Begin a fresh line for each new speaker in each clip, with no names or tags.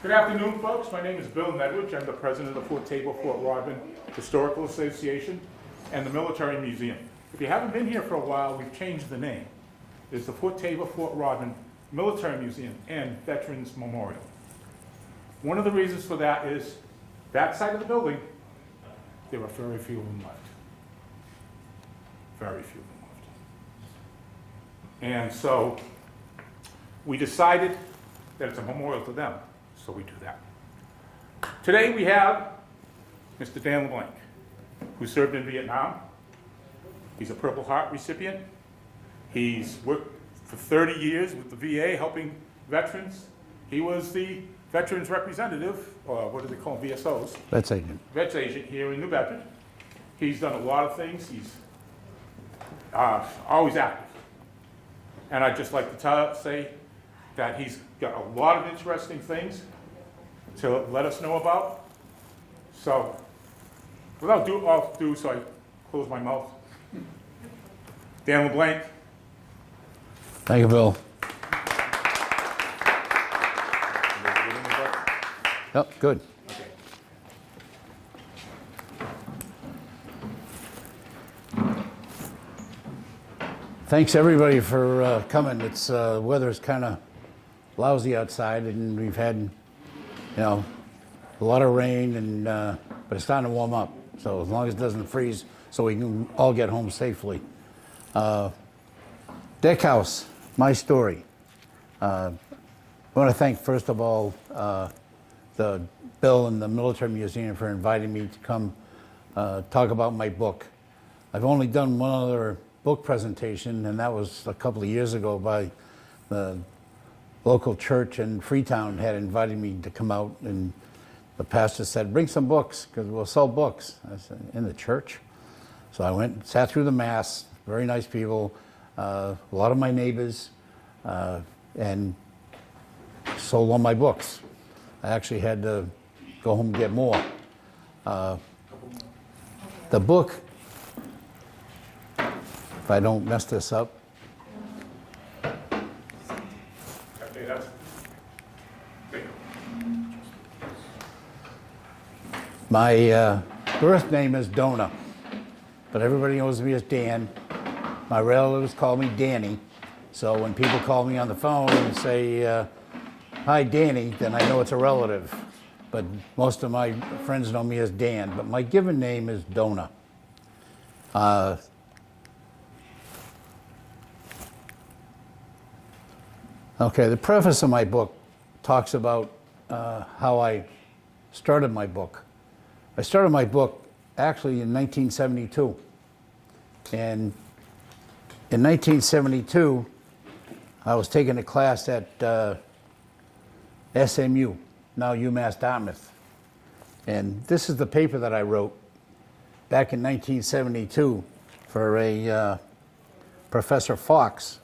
Good afternoon, folks. My name is Bill Medwidge. I'm the president of the Fort Table, Fort Rodman Historical Association and the Military Museum. If you haven't been here for a while, we've changed the name. It's the Fort Table, Fort Rodman Military Museum and Veterans Memorial. One of the reasons for that is that side of the building, there are very few of them left. Very few of them left. And so we decided that it's a memorial to them, so we do that. Today we have Mr. Dan LeBlanc, who served in Vietnam. He's a Purple Heart recipient. He's worked for 30 years with the VA helping veterans. He was the Veterans Representative, or what do they call them, VSOs?
Vets agent.
Vets agent here in New Bedford. He's done a lot of things. He's always active. And I'd just like to say that he's got a lot of interesting things to let us know about. So, without ado, so I close my mouth. Dan LeBlanc.
Thank you, Bill. Yep, good.
Okay.
Thanks everybody for coming. It's weather's kind of lousy outside, and we've had, a lot of rain, and but it's starting to warm up. So as long as it doesn't freeze, so we can all get home safely. Deckhouse, my story. I want to thank first of all the Bill and the Military Museum for inviting me to come talk about my book. I've only done one other book presentation, and that was a couple of years ago by the local church in Freetown had invited me to come out, and the pastor said, bring some books, because we'll sell books. I said, in the church? So I went and sat through the mass, very nice people, a lot of my neighbors, and sold all my books. I actually had to go home and get more. The book, if I don't mess this up.
Okay, that's great.
My birth name is Dona, but everybody knows me as Dan. My relatives call me Danny, so when people call me on the phone and say, hi, Danny, then I know it's a relative. But most of my friends know me as Dan, but my given name is Dona. Okay, the preface of my book talks about how I started my book. I started my book actually in 1972. And in 1972, I was taking a class at SMU, now UMass Dartmouth. And this is the paper that I wrote back in 1972 for a Professor Fox.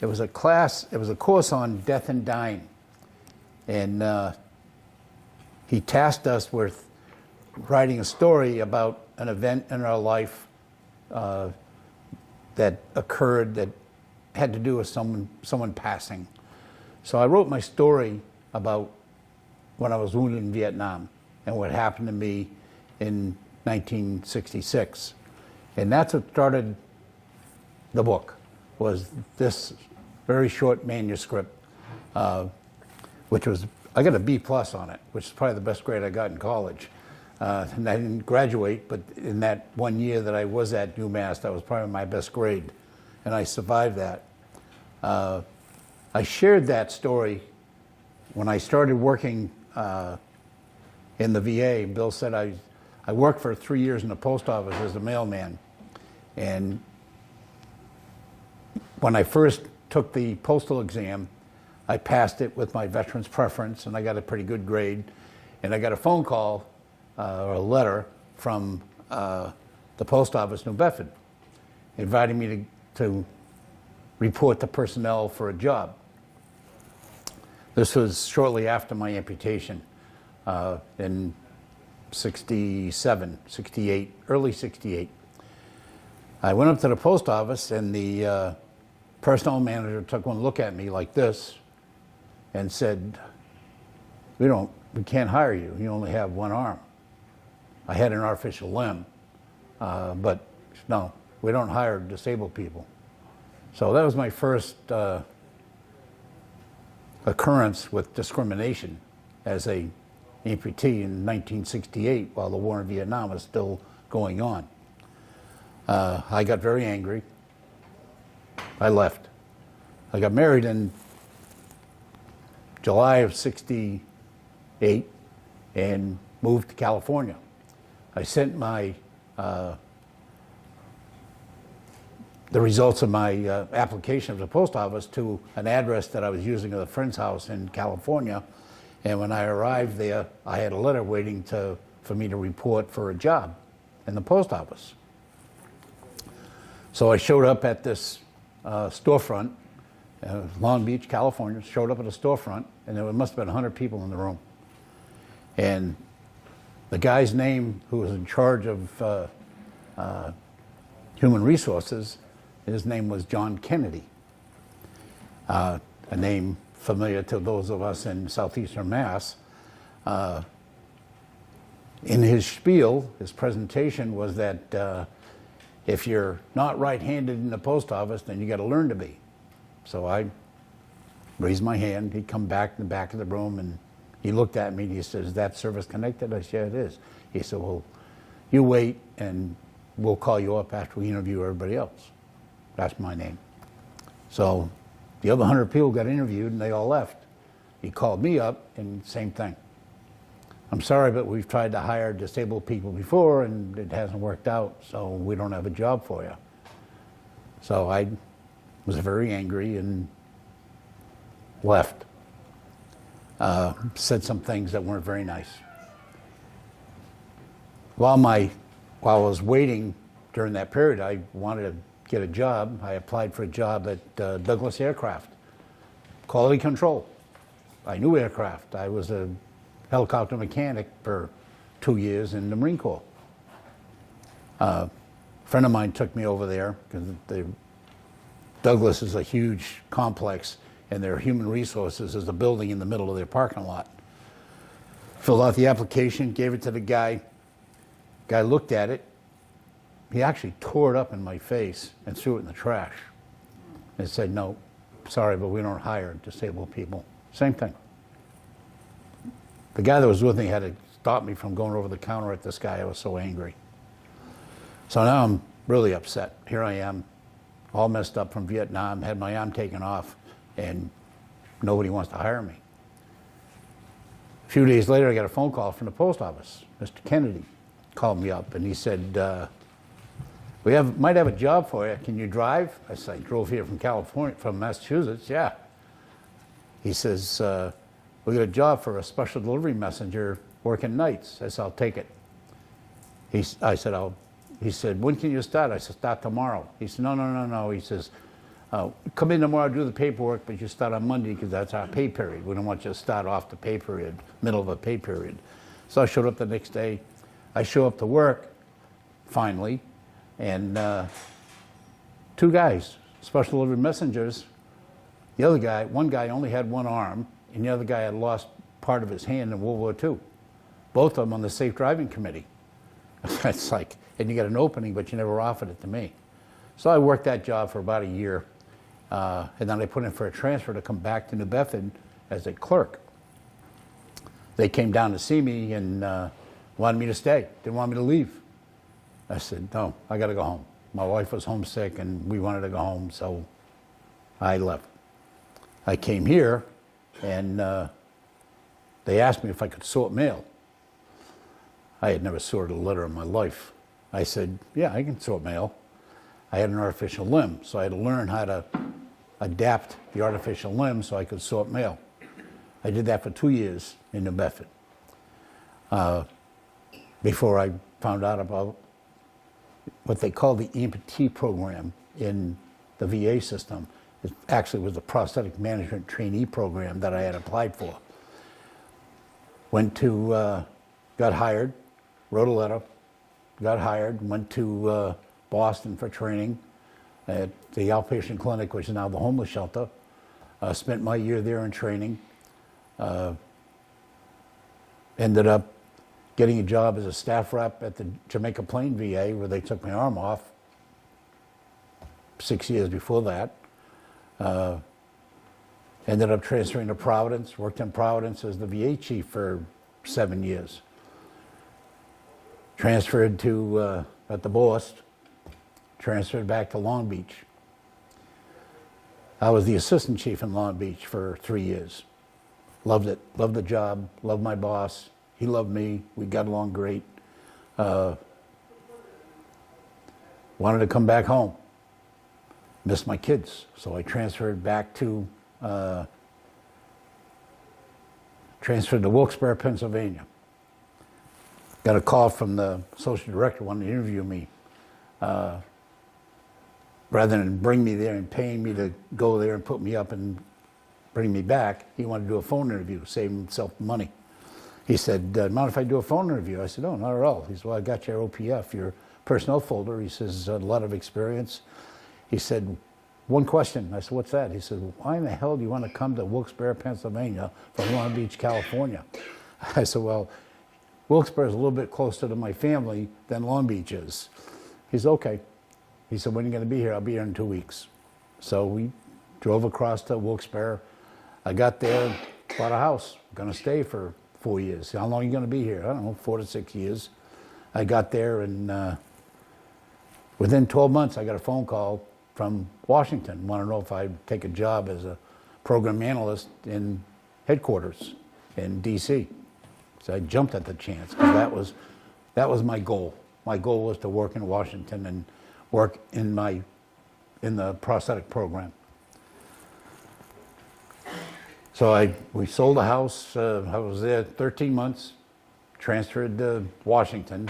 It was a course on death and dying. And he tasked us with writing a story about an event in our life that occurred that had to do with someone passing. So I wrote my story about when I was wounded in Vietnam and what happened to me in 1966. And that's what started the book, was this very short manuscript, which was, I got a B+ on it, which is probably the best grade I got in college. And I didn't graduate, but in that 1 year that I was at UMass, that was probably my best grade, and I survived that. I shared that story when I started working in the VA. Bill said I worked for 3 years in the post office as a mailman, and when I first took the postal exam, I passed it with my veteran's preference, and I got a pretty good grade. And I got a phone call or a letter from the post office, New Bedford, inviting me to report to personnel for a job. This was shortly after my amputation in 67, 68, early 68. I went up to the post office, and the personnel manager took one look at me like this and said, we can't hire you. You only have one arm. I had an artificial limb, but no, we don't hire disabled people. So that was my first occurrence with discrimination as a amputee in 1968 while the war in Vietnam was still going on. I got very angry. I left. I got married in July of '68 and moved to California. I sent my the results of my application to the post office to an address that I was using at a friend's house in California. And when I arrived there, I had a letter waiting for me to report for a job in the post office. So I showed up at this storefront, Long Beach, California, showed up at a storefront, and there must have been 100 people in the room. And the guy's name, who was in charge of human resources, his name was John Kennedy, a name familiar to those of us in southeastern Mass. In his spiel, his presentation was that if you're not right-handed in the post office, then you got to learn to be. So I raised my hand. He'd come back in the back of the room, and he looked at me and he said, "Is that service connected?" I said, "Yeah, it is." He said, "Well, you wait and we'll call you up after we interview everybody else." That's my name. So the other 100 people got interviewed and they all left. He called me up and same thing. "I'm sorry, but we've tried to hire disabled people before and it hasn't worked out, so we don't have a job for you." So I was very angry and left. Said some things that weren't very nice. While I was waiting during that period, I wanted to get a job. I applied for a job at Douglas Aircraft, quality control. I knew aircraft. I was a helicopter mechanic for 2 years in the Marine Corps. A friend of mine took me over there because Douglas is a huge complex and their human resources is a building in the middle of their parking lot. Filled out the application, gave it to the guy. Guy looked at it. He actually tore it up in my face and threw it in the trash and said, "No, sorry, but we don't hire disabled people." Same thing. The guy that was with me had to stop me from going over the counter at this guy. I was so angry. So now I'm really upset. Here I am, all messed up from Vietnam, had my arm taken off, and nobody wants to hire me. A few days later, I got a phone call from the post office. Mr. Kennedy called me up and he said, "We might have a job for you. Can you drive?" I said, "I drove here from California, from Massachusetts." "Yeah." He says, "We got a job for a special delivery messenger working nights." I said, "I'll take it." He said, "When can you start?" I said, "Start tomorrow." He said, No. He says, "Come in tomorrow, do the paperwork, but you start on Monday because that's our pay period. We don't want you to start off the pay period, middle of a pay period." So I showed up the next day. I show up to work, finally, and 2 guys, special delivery messengers. The other guy, one guy only had one arm, and the other guy had lost part of his hand in World War II. Both of them on the safe driving committee. It's like, and you got an opening, but you never offered it to me. So I worked that job for about a year, and then I put in for a transfer to come back to New Bedford as a clerk. They came down to see me and wanted me to stay, didn't want me to leave. I said, "No, I got to go home." My wife was homesick and we wanted to go home, so I left. I came here and they asked me if I could sort mail. I had never sorted a letter in my life. I said, "Yeah, I can sort mail." I had an artificial limb, so I had to learn how to adapt the artificial limb so I could sort mail. I did that for 2 years in New Bedford before I found out about what they call the amputee program in the VA system. It actually was a prosthetic management trainee program that I had applied for. Got hired, wrote a letter, got hired, went to Boston for training at the outpatient clinic, which is now the homeless shelter. Spent my year there in training. Ended up getting a job as a staff rep at the Jamaica Plain VA, where they took my arm off 6 years before that. Ended up transferring to Providence, worked in Providence as the VA chief for 7 years. Transferred to, at the Bost, transferred back to Long Beach. I was the assistant chief in Long Beach for 3 years. Loved it, loved the job, loved my boss. He loved me, we got along great. Wanted to come back home. Missed my kids, so I transferred back to, Wilkes-Barre, Pennsylvania. Got a call from the social director wanting to interview me. Rather than bring me there and paying me to go there and put me up and bring me back, he wanted to do a phone interview, save himself money. He said, mind if I do a phone interview? I said, no, not at all. He said, well, I got your OPF, your personnel folder. He says, a lot of experience. He said, one question. I said, what's that? He said, why in the hell do you want to come to Wilkes-Barre, Pennsylvania from Long Beach, California? I said, well, Wilkes-Barre is a little bit closer to my family than Long Beach is. He said, okay. He said, when are you going to be here? I'll be here in 2 weeks. So we drove across to Wilkes-Barre. I got there, bought a house. I'm going to stay for 4 years. How long are you going to be here? I don't know, 4 to 6 years. I got there, and within 12 months, I got a phone call from Washington. Want to know if I'd take a job as a program analyst in headquarters in D.C. So I jumped at the chance, because that was my goal. My goal was to work in Washington and work in the prosthetic program. So we sold a house. I was there 13 months, transferred to Washington,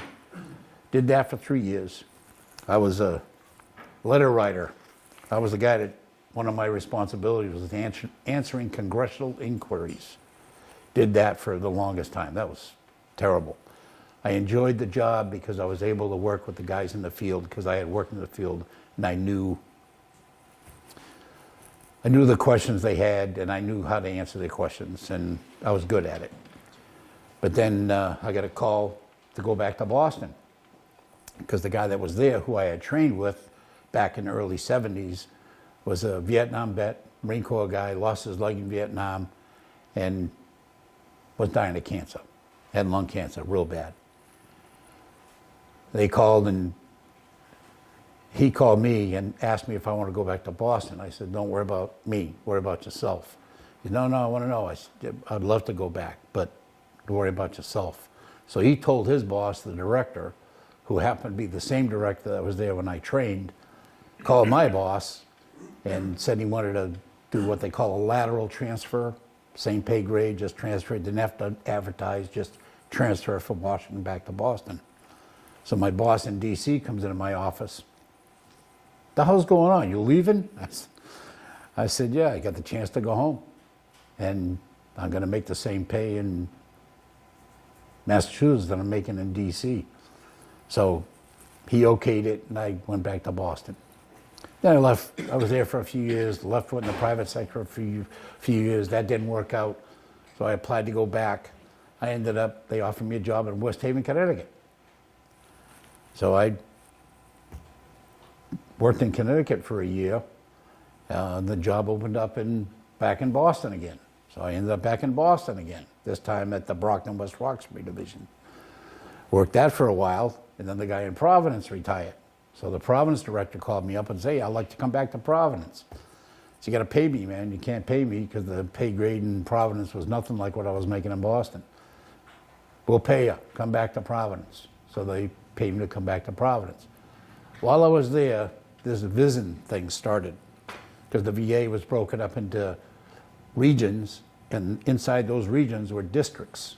did that for 3 years. I was a letter writer. I was the guy that, one of my responsibilities was answering congressional inquiries. Did that for the longest time. That was terrible. I enjoyed the job because I was able to work with the guys in the field, because I had worked in the field and I knew the questions they had, and I knew how to answer their questions, and I was good at it. But then I got a call to go back to Boston, because the guy that was there, who I had trained with back in the early 70s, was a Vietnam vet, Marine Corps guy, lost his leg in Vietnam, and was dying of cancer. Had lung cancer, real bad. They called, and he called me and asked me if I want to go back to Boston. I said, don't worry about me, worry about yourself. He said, no, I want to know. I said, I'd love to go back, but don't worry about yourself. So he told his boss, the director, who happened to be the same director that was there when I trained, called my boss and said he wanted to do what they call a lateral transfer, same pay grade, just transfer. Didn't have to advertise, just transfer from Washington back to Boston. So my boss in D.C. comes into my office. The hell's going on? You leaving? I said, yeah, I got the chance to go home. And I'm going to make the same pay in Massachusetts that I'm making in D.C. So he okayed it, and I went back to Boston. Then I left. I was there for a few years, left went in the private sector for a few years. That didn't work out, so I applied to go back. I ended up, they offered me a job in West Haven, Connecticut. So I worked in Connecticut for a year. The job opened up back in Boston again. So I ended up back in Boston again, this time at the Brockton West Roxbury division. Worked that for a while, and then the guy in Providence retired. So the Providence director called me up and said, hey, I'd like to come back to Providence. So you got to pay me, man. You can't pay me because the pay grade in Providence was nothing like what I was making in Boston. We'll pay you. Come back to Providence. So they paid me to come back to Providence. While I was there, this VISN thing started, because the VA was broken up into regions, and inside those regions were districts.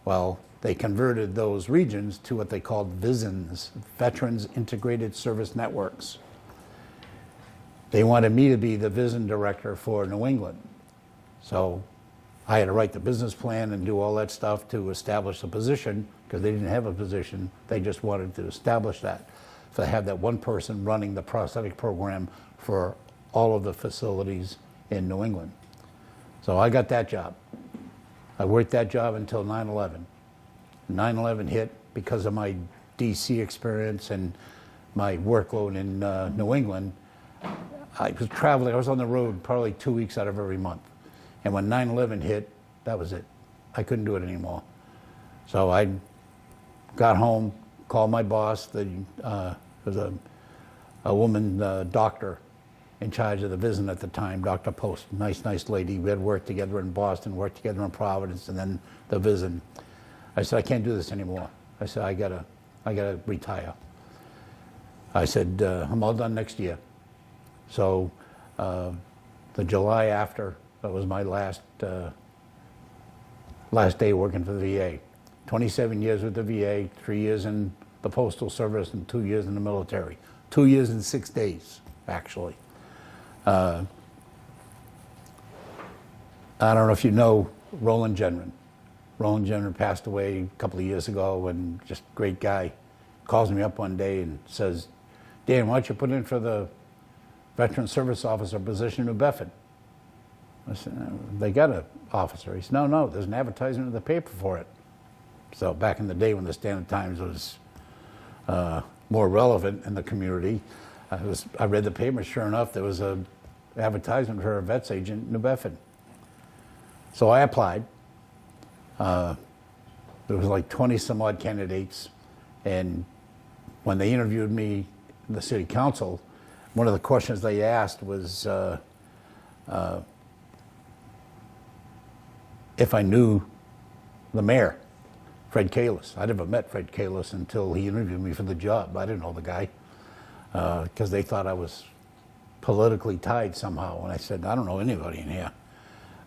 Well, they converted those regions to what they called VISNs, Veterans Integrated Service Networks. They wanted me to be the VISN director for New England. So I had to write the business plan and do all that stuff to establish a position, because they didn't have a position. They just wanted to establish that. So they had that one person running the prosthetic program for all of the facilities in New England. So I got that job. I worked that job until 9/11. 9/11 hit because of my DC experience and my workload in New England. I was traveling, I was on the road probably 2 weeks out of every month. And when 9/11 hit, that was it. I couldn't do it anymore. So I got home, called my boss. There was a woman doctor in charge of the VISN at the time, Dr. Post. Nice lady. We had worked together in Boston, worked together in Providence, and then the VISN. I said, I can't do this anymore. I said, I gotta retire. I said, I'm all done next year. So the July after, that was my last day working for the VA. 27 years with the VA, 3 years in the Postal Service, and 2 years in the military. 2 years and 6 days, actually. I don't know if you know Roland Genren. Roland Genren passed away a couple of years ago, and just a great guy. Calls me up one day and says, Dan, why don't you put in for the Veteran Service Officer position in New Bedford? I said, they got an officer. He said, no, there's an advertisement in the paper for it. So back in the day when the Standard Times was more relevant in the community, I read the paper. Sure enough, there was an advertisement for a vets agent in New Bedford. So I applied. There was like 20 some odd candidates, and when they interviewed me in the city council, one of the questions they asked was if I knew the mayor, Fred Kalis. I never met Fred Kalis until he interviewed me for the job. I didn't know the guy because they thought I was politically tied somehow. And I said, I don't know anybody in here.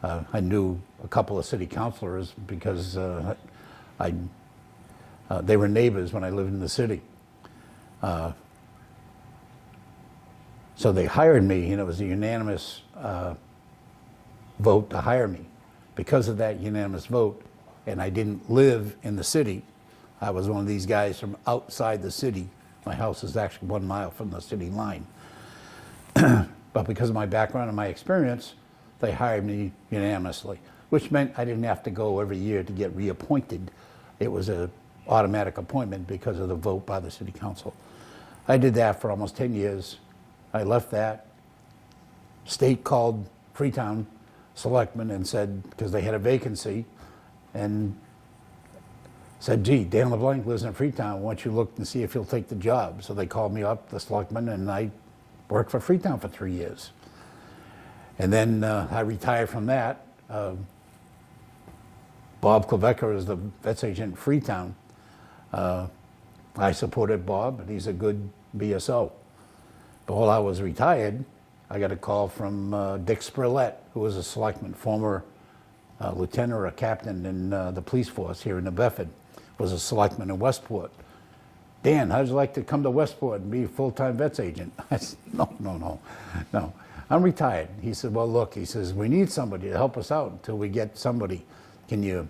I knew a couple of city councilors because they were neighbors when I lived in the city. So they hired me, and it was a unanimous vote to hire me. Because of that unanimous vote, and I didn't live in the city, I was one of these guys from outside the city. My house is actually 1 mile from the city line. But because of my background and my experience, they hired me unanimously, which meant I didn't have to go every year to get reappointed. It was an automatic appointment because of the vote by the city council. I did that for almost 10 years. I left that. State called Freetown selectmen and said, because they had a vacancy, and said, gee, Dan LeBlanc lives in Freetown. Why don't you look and see if he'll take the job? So they called me up, the selectmen, and I worked for Freetown for 3 years. And then I retired from that. Bob Klevecker is the vets agent in Freetown. I supported Bob, and he's a good BSO. But while I was retired, I got a call from Dick Spurlett, who was a selectman, former lieutenant or a captain in the police force here in New Bedford, was a selectman in Westport. Dan, how'd you like to come to Westport and be a full-time vets agent? I said, no. I'm retired. He said, well, look, he says, we need somebody to help us out until we get somebody. Can you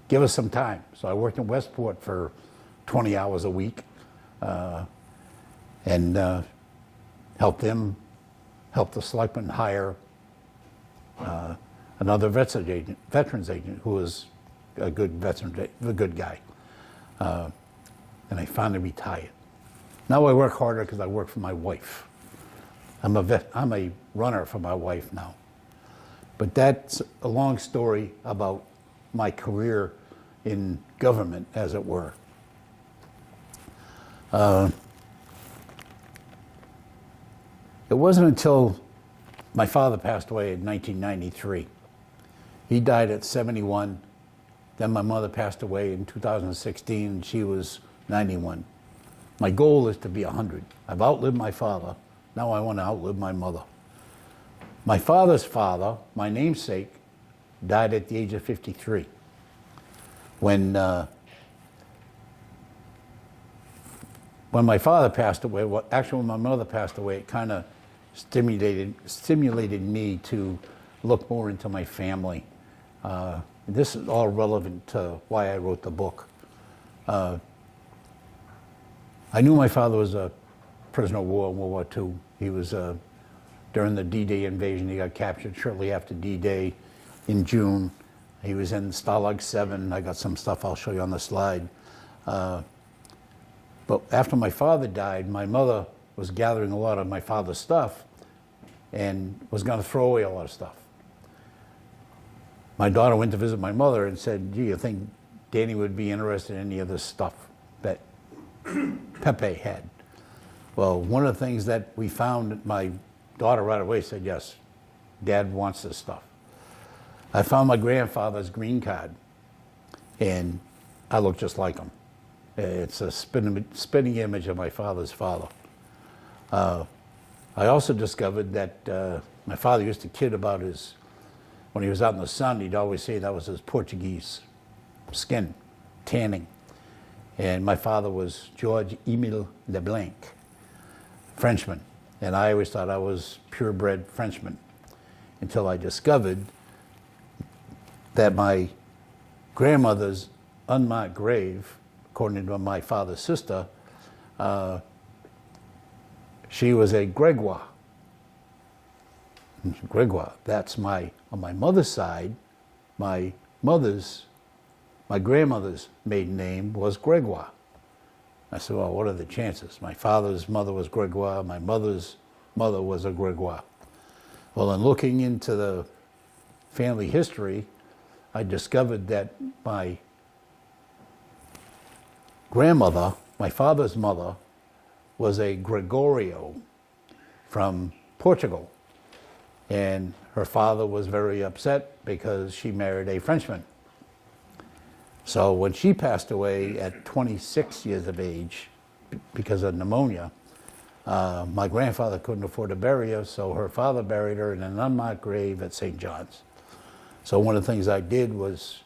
give us some time? So I worked in Westport for 20 hours a week and helped the selectmen hire another veterans agent who was a good guy. And I finally retired. Now I work harder because I work for my wife. I'm a runner for my wife now. But that's a long story about my career in government, as it were. It wasn't until my father passed away in 1993. He died at 71. Then my mother passed away in 2016, and she was 91. My goal is to be 100. I've outlived my father. Now I want to outlive my mother. My father's father, my namesake, died at the age of 53. When my father passed away, when my mother passed away, it kind of stimulated me to look more into my family. This is all relevant to why I wrote the book. I knew my father was a prisoner of war in World War II. He was, during the D-Day invasion, he got captured shortly after D-Day in June. He was in Stalag 7. I got some stuff I'll show you on the slide. But after my father died, my mother was gathering a lot of my father's stuff and was going to throw away a lot of stuff. My daughter went to visit my mother and said, "Gee, you think Danny would be interested in any of this stuff that Pepe had?" Well, one of the things that we found, my daughter right away said, "Yes, Dad wants this stuff." I found my grandfather's green card, and I look just like him. It's a spitting image of my father's father. I also discovered that my father used to kid about when he was out in the sun, he'd always say that was his Portuguese skin, tanning. And my father was George Emile Leblanc, Frenchman. And I always thought I was purebred Frenchman until I discovered that my grandmother's unmarked grave, according to my father's sister, she was a Gregoire. Gregoire. That's on my mother's side, my grandmother's maiden name was Gregoire. I said, well, what are the chances? My father's mother was Gregoire, my mother's mother was a Gregoire. Well, in looking into the family history, I discovered that my grandmother, my father's mother, was a Gregorio from Portugal. And her father was very upset because she married a Frenchman. So when she passed away at 26 years of age because of pneumonia, my grandfather couldn't afford to bury her, so her father buried her in an unmarked grave at St. John's. So one of the things I did was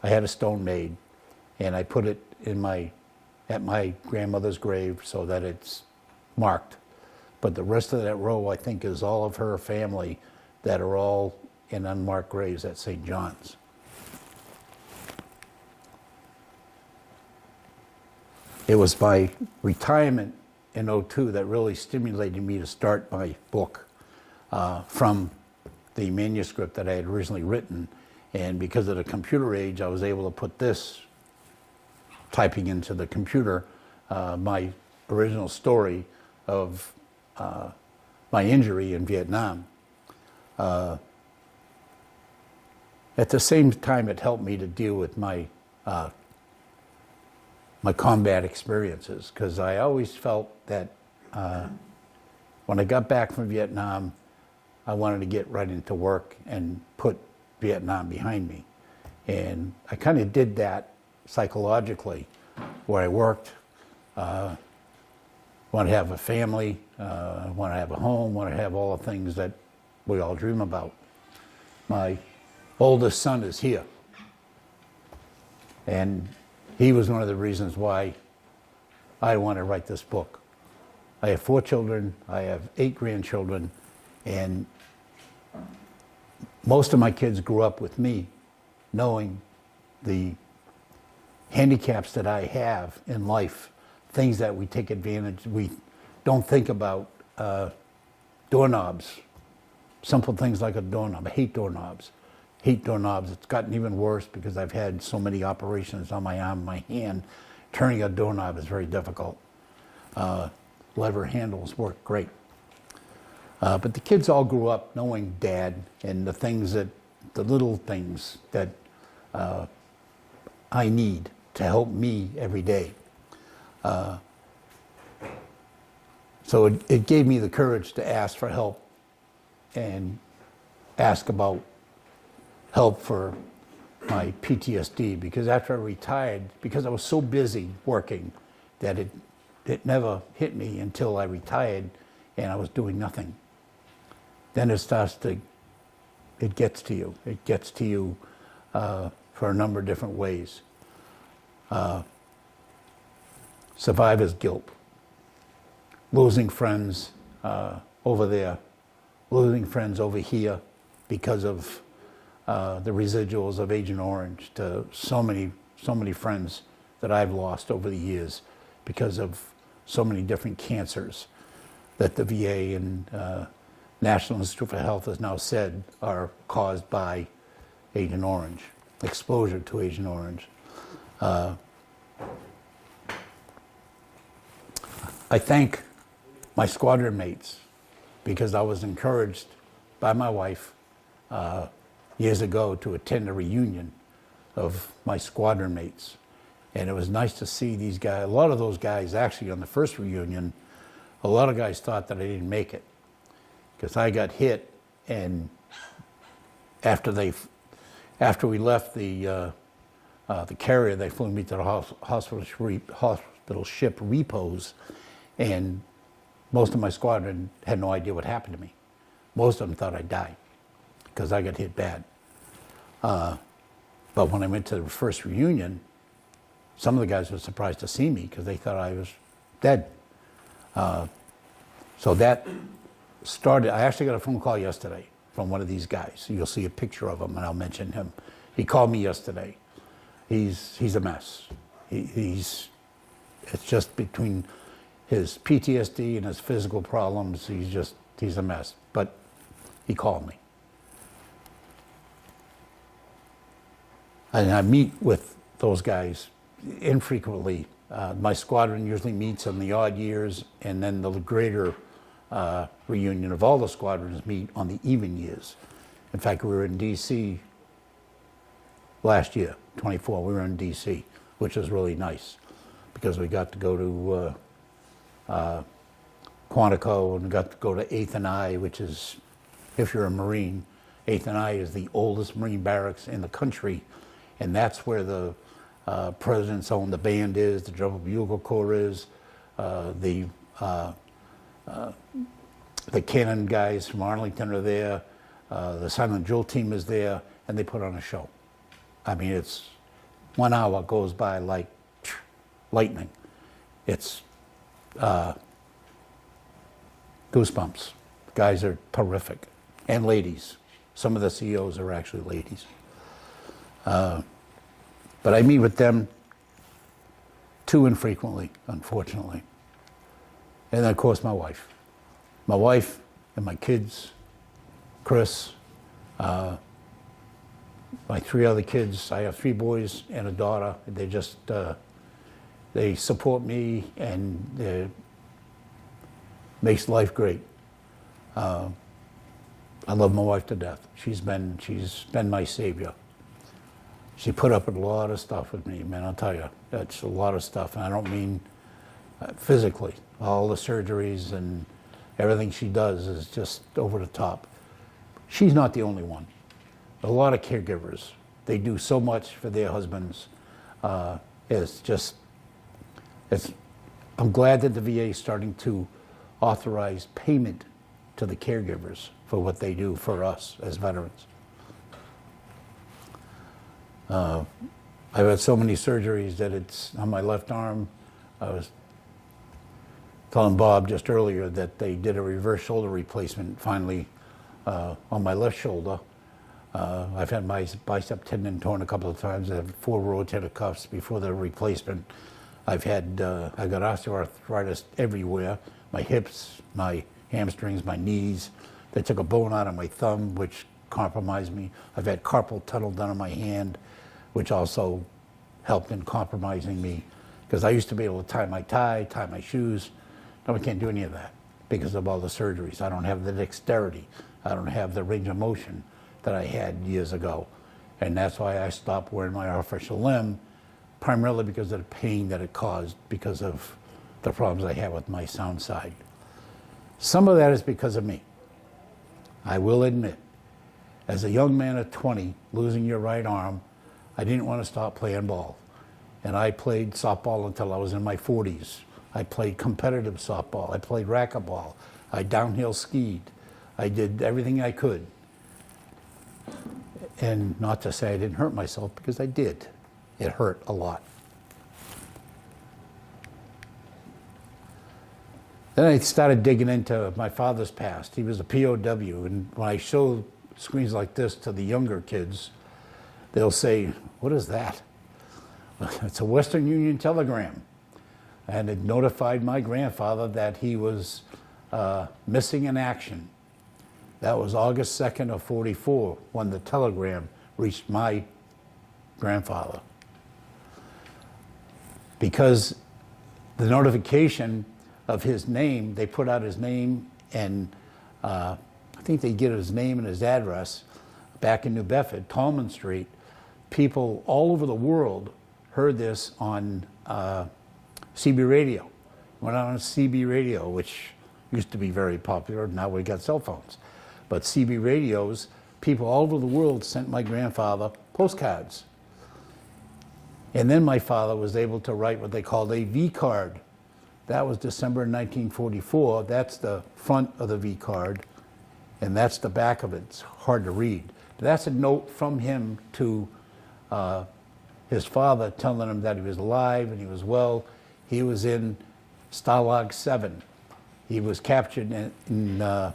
I had a stone made, and I put it at my grandmother's grave so that it's marked. But the rest of that row, I think, is all of her family that are all in unmarked graves at St. John's. It was my retirement in '02 that really stimulated me to start my book from the manuscript that I had originally written. And because of the computer age, I was able to put this, typing into the computer, my original story of my injury in Vietnam. At the same time, it helped me to deal with my combat experiences, because I always felt that when I got back from Vietnam, I wanted to get right into work and put Vietnam behind me. And I kind of did that psychologically, where I worked, want to have a family, want to have a home, want to have all the things that we all dream about. My oldest son is here. And he was one of the reasons why I want to write this book. I have 4 children, I have 8 grandchildren, and most of my kids grew up with me knowing the handicaps that I have in life, things that we take advantage, we don't think about, doorknobs, simple things like a doorknob. I hate doorknobs. It's gotten even worse because I've had so many operations on my arm, my hand. Turning a doorknob is very difficult. Lever handles work great. But the kids all grew up knowing Dad and the little things that I need to help me every day. So it gave me the courage to ask for help and ask about help for my PTSD, because after I retired, because I was so busy working that it never hit me until I retired and I was doing nothing. Then it gets to you. It gets to you for a number of different ways. Survivor's guilt. Losing friends over there, losing friends over here because of the residuals of Agent Orange, to so many friends that I've lost over the years because of so many different cancers that the VA and National Institute for Health has now said are caused by Agent Orange, exposure to Agent Orange. I thank my squadron mates because I was encouraged by my wife years ago to attend a reunion of my squadron mates. And it was nice to see these guys. A lot of those guys, actually, on the first reunion, a lot of guys thought that I didn't make it because I got hit, and after we left the carrier, they flew me to the hospital ship repos, and most of my squadron had no idea what happened to me. Most of them thought I died because I got hit bad. But when I went to the first reunion, some of the guys were surprised to see me because they thought I was dead. So that started. I actually got a phone call yesterday from one of these guys. You'll see a picture of him, and I'll mention him. He called me yesterday. He's a mess. It's just between his PTSD and his physical problems, he's a mess. But he called me. And I meet with those guys infrequently. My squadron usually meets on the odd years, and then the greater reunion of all the squadrons meet on the even years. In fact, we were in D.C. last year, 24. We were in D.C., which was really nice because we got to go to Quantico and got to go to 8th and I, which is, if you're a Marine, 8th and I is the oldest Marine barracks in the country, and that's where the President's Own the band is, the Drum Bugle Corps is, the cannon guys from Arlington are there, the Silent Drill team is there, and they put on a show. I mean, it's 1 hour goes by like lightning. It's goosebumps. Guys are terrific. And ladies. Some of the CEOs are actually ladies. But I meet with them too infrequently, unfortunately. And then, of course, my wife. My wife and my kids, Chris, my 3 other kids. I have 3 boys and a daughter. They just, they support me, and it makes life great. I love my wife to death. She's been my savior. She put up with a lot of stuff with me, man, I'll tell you. That's a lot of stuff, and I don't mean physically. All the surgeries and everything she does is just over the top. She's not the only one. A lot of caregivers, they do so much for their husbands. I'm glad that the VA is starting to authorize payment to the caregivers for what they do for us as veterans. I've had so many surgeries that it's on my left arm. I was telling Bob just earlier that they did a reverse shoulder replacement finally on my left shoulder. I've had my bicep tendon torn a couple of times. I have 4 rotator cuffs before the replacement. I got osteoarthritis everywhere. My hips, my hamstrings, my knees. They took a bone out of my thumb, which compromised me. I've had carpal tunnel done on my hand, which also helped in compromising me, because I used to be able to tie my shoes. Now I can't do any of that because of all the surgeries. I don't have the dexterity. I don't have the range of motion that I had years ago. And that's why I stopped wearing my artificial limb, primarily because of the pain that it caused because of the problems I had with my sound side. Some of that is because of me. I will admit, as a young man at 20, losing your right arm, I didn't want to stop playing ball. And I played softball until I was in my 40s. I played competitive softball. I played racquetball. I downhill skied. I did everything I could. And not to say I didn't hurt myself, because I did. It hurt a lot. Then I started digging into my father's past. He was a POW, and when I show screens like this to the younger kids, they'll say, "What is that?" It's a Western Union telegram. And it notified my grandfather that he was missing in action. That was August 2nd of '44 when the telegram reached my grandfather. Because the notification of his name, they put out his name and I think they get his name and his address back in New Bedford, Tallman Street. People all over the world heard this on CB radio. Went on CB radio, which used to be very popular. Now we got cell phones. But CB radios, people all over the world sent my grandfather postcards. And then my father was able to write what they called a V card. That was December 1944. That's the front of the V card, and that's the back of it. It's hard to read. But that's a note from him to his father telling him that he was alive and he was well. He was in Stalag 7. He was captured in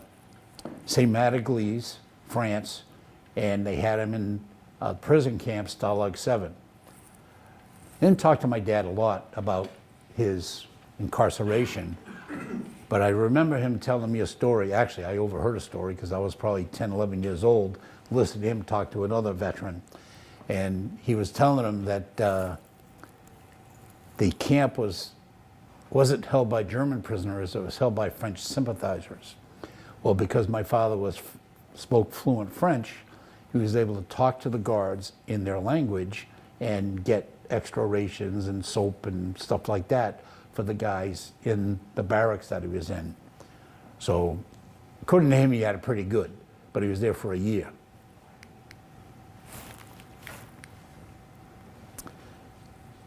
St. Marie-Église, France, and they had him in prison camp, Stalag 7. Didn't talk to my dad a lot about his incarceration, but I remember him telling me a story. Actually, I overheard a story because I was probably 10, 11 years old, listening to him talk to another veteran. And he was telling him that the camp wasn't held by German prisoners, it was held by French sympathizers. Well, because my father spoke fluent French, he was able to talk to the guards in their language and get extra rations and soap and stuff like that for the guys in the barracks that he was in. So, according to him, he had it pretty good, but he was there for a year.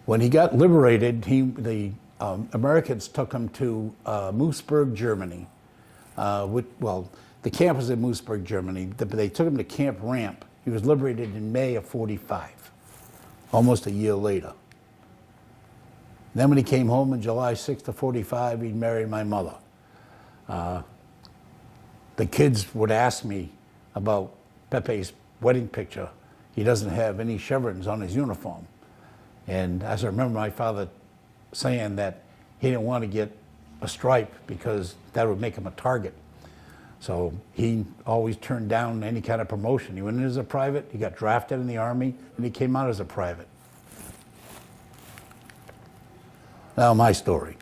When he got liberated, the Americans took him to Moosburg, Germany. The camp was in Moosburg, Germany, but they took him to Camp Ramp. He was liberated in May of '45, almost a year later. Then when he came home in July 6th of '45, he married my mother. The kids would ask me about Pepe's wedding picture. He doesn't have any chevrons on his uniform. And as I remember my father saying that he didn't want to get a stripe because that would make him a target. So he always turned down any kind of promotion. He went in as a private, he got drafted in the Army, and he came out as a private. Now my story.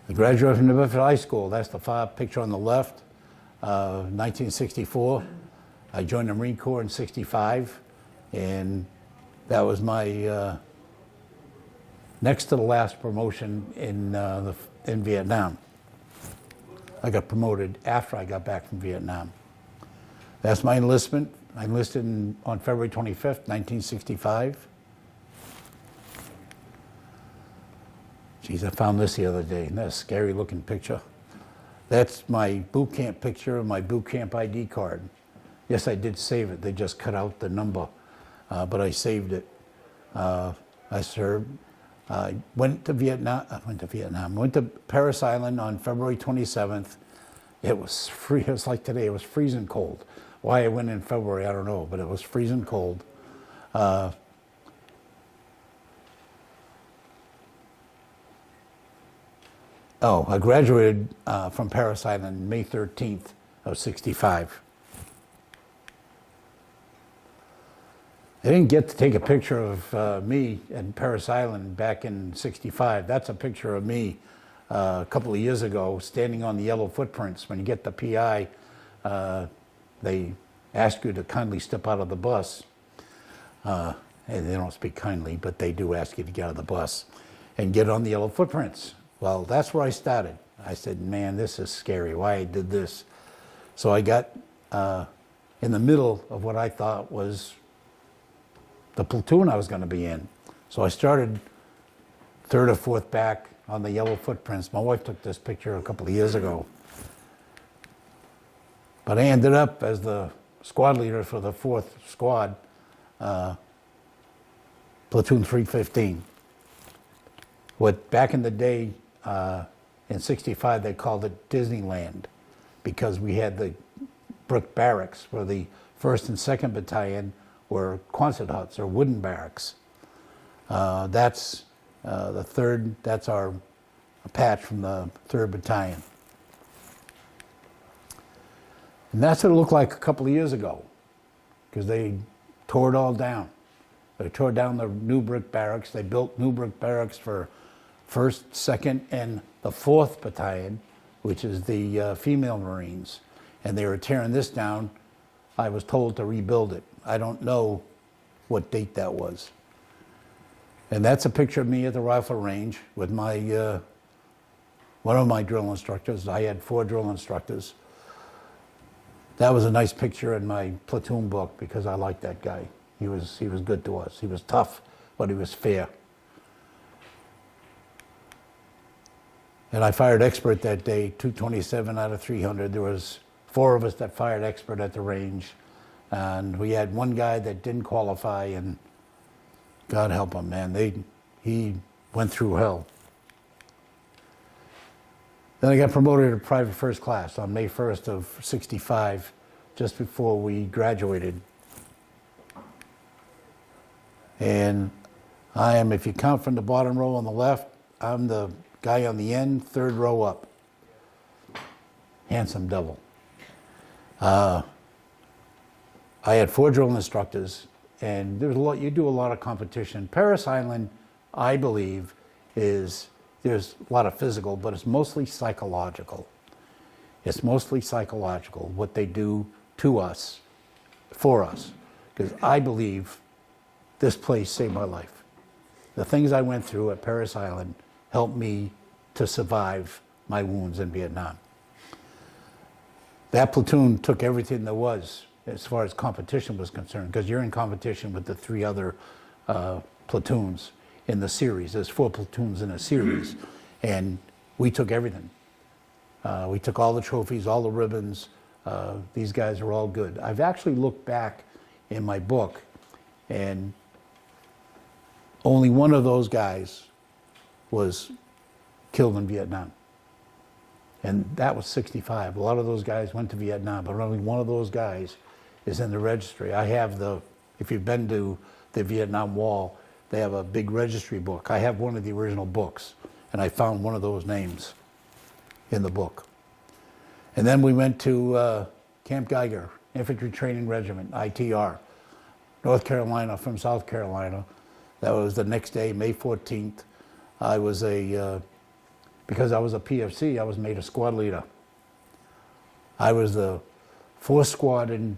I graduated from New Bedford High School. That's the picture on the left. 1964. I joined the Marine Corps in '65, and that was my next to the last promotion in Vietnam. I got promoted after I got back from Vietnam. That's my enlistment. I enlisted on February 25th, 1965. Geez, I found this the other day. Isn't that a scary looking picture? That's my boot camp picture of my boot camp ID card. Yes, I did save it. They just cut out the number, but I saved it. I served. I went to Parris Island on February 27th. It was it was like today, it was freezing cold. Why I went in February, I don't know, but it was freezing cold. I graduated from Parris Island May 13th of '65. I didn't get to take a picture of me in Parris Island back in '65. That's a picture of me a couple of years ago standing on the yellow footprints. When you get the PI, they ask you to kindly step out of the bus. And they don't speak kindly, but they do ask you to get out of the bus and get on the yellow footprints. Well, that's where I started. I said, man, this is scary, why I did this. So I got in the middle of what I thought was the platoon I was going to be in. So I started third or fourth back on the yellow footprints. My wife took this picture a couple of years ago. But I ended up as the squad leader for the 4th Squad, Platoon 315. What back in the day, in '65, they called it Disneyland because we had the brick barracks where the 1st and 2nd Battalion were Quonset huts or wooden barracks. That's the 3rd, that's our patch from the 3rd Battalion. And that's what it looked like a couple of years ago. because they tore it all down. They tore down the new brick barracks. They built new brick barracks for 1st, 2nd, and the 4th Battalion, which is the female Marines. And they were tearing this down. I was told to rebuild it. I don't know what date that was. And that's a picture of me at the rifle range with my one of my drill instructors. I had 4 drill instructors. That was a nice picture in my platoon book because I liked that guy. He was good to us. He was tough, but he was fair. And I fired expert that day, 227 out of 300. There was 4 of us that fired expert at the range. And we had one guy that didn't qualify, and God help him, man. He went through hell. Then I got promoted to private first class on May 1st of 65, just before we graduated. And I am, if you count from the bottom row on the left, I'm the guy on the end, 3rd row up. Handsome devil. I had 4 drill instructors, and there's a lot. You do a lot of competition. Parris Island, I believe, there's a lot of physical, but it's mostly psychological. It's mostly psychological, what they do to us, for us. Because I believe this place saved my life. The things I went through at Parris Island helped me to survive my wounds in Vietnam. That platoon took everything there was as far as competition was concerned, because you're in competition with the 3 other platoons in the series. There's 4 platoons in a series, and we took everything. We took all the trophies, all the ribbons. These guys are all good. I've actually looked back in my book, and only one of those guys was killed in Vietnam. And that was 65. A lot of those guys went to Vietnam, but only one of those guys is in the registry. I have if you've been to the Vietnam Wall, they have a big registry book. I have one of the original books, and I found one of those names in the book. And then we went to Camp Geiger, Infantry Training Regiment, ITR, North Carolina from South Carolina. That was the next day, May 14th. I was because I was a PFC, I was made a squad leader. I was the 4th squad in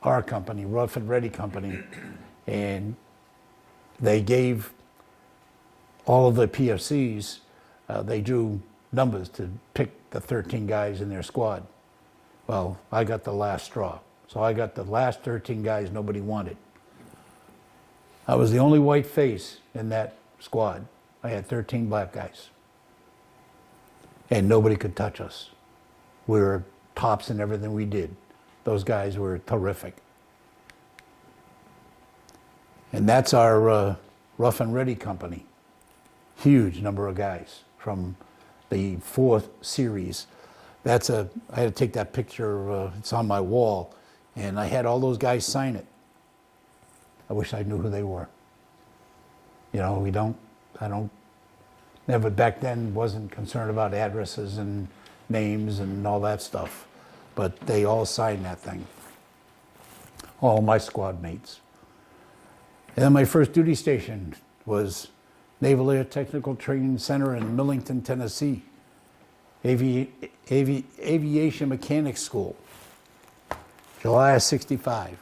our company, Rough and Ready Company, and they gave all of the PFCs, they drew numbers to pick the 13 guys in their squad. Well, I got the last straw. So I got the last 13 guys nobody wanted. I was the only white face in that squad. I had 13 black guys. And nobody could touch us. We were tops in everything we did. Those guys were terrific. And that's our Rough and Ready Company. Huge number of guys from the 4th series. I had to take that picture, it's on my wall, and I had all those guys sign it. I wish I knew who they were. You know, never back then wasn't concerned about addresses and names and all that stuff, but they all signed that thing. All my squad mates. And then my first duty station was Naval Air Technical Training Center in Millington, Tennessee. Aviation Mechanics School, July of 65.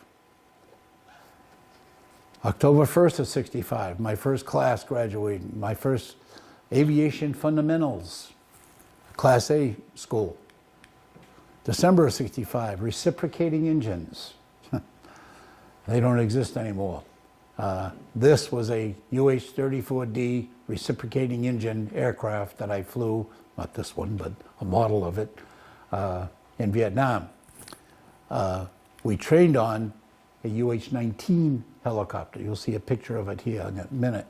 October 1st of 65, my first class graduating, my first Aviation Fundamentals, Class A school. December of 65, reciprocating engines. They don't exist anymore. This was a UH-34D reciprocating engine aircraft that I flew, not this one, but a model of it, in Vietnam. We trained on a UH-19 helicopter. You'll see a picture of it here in a minute.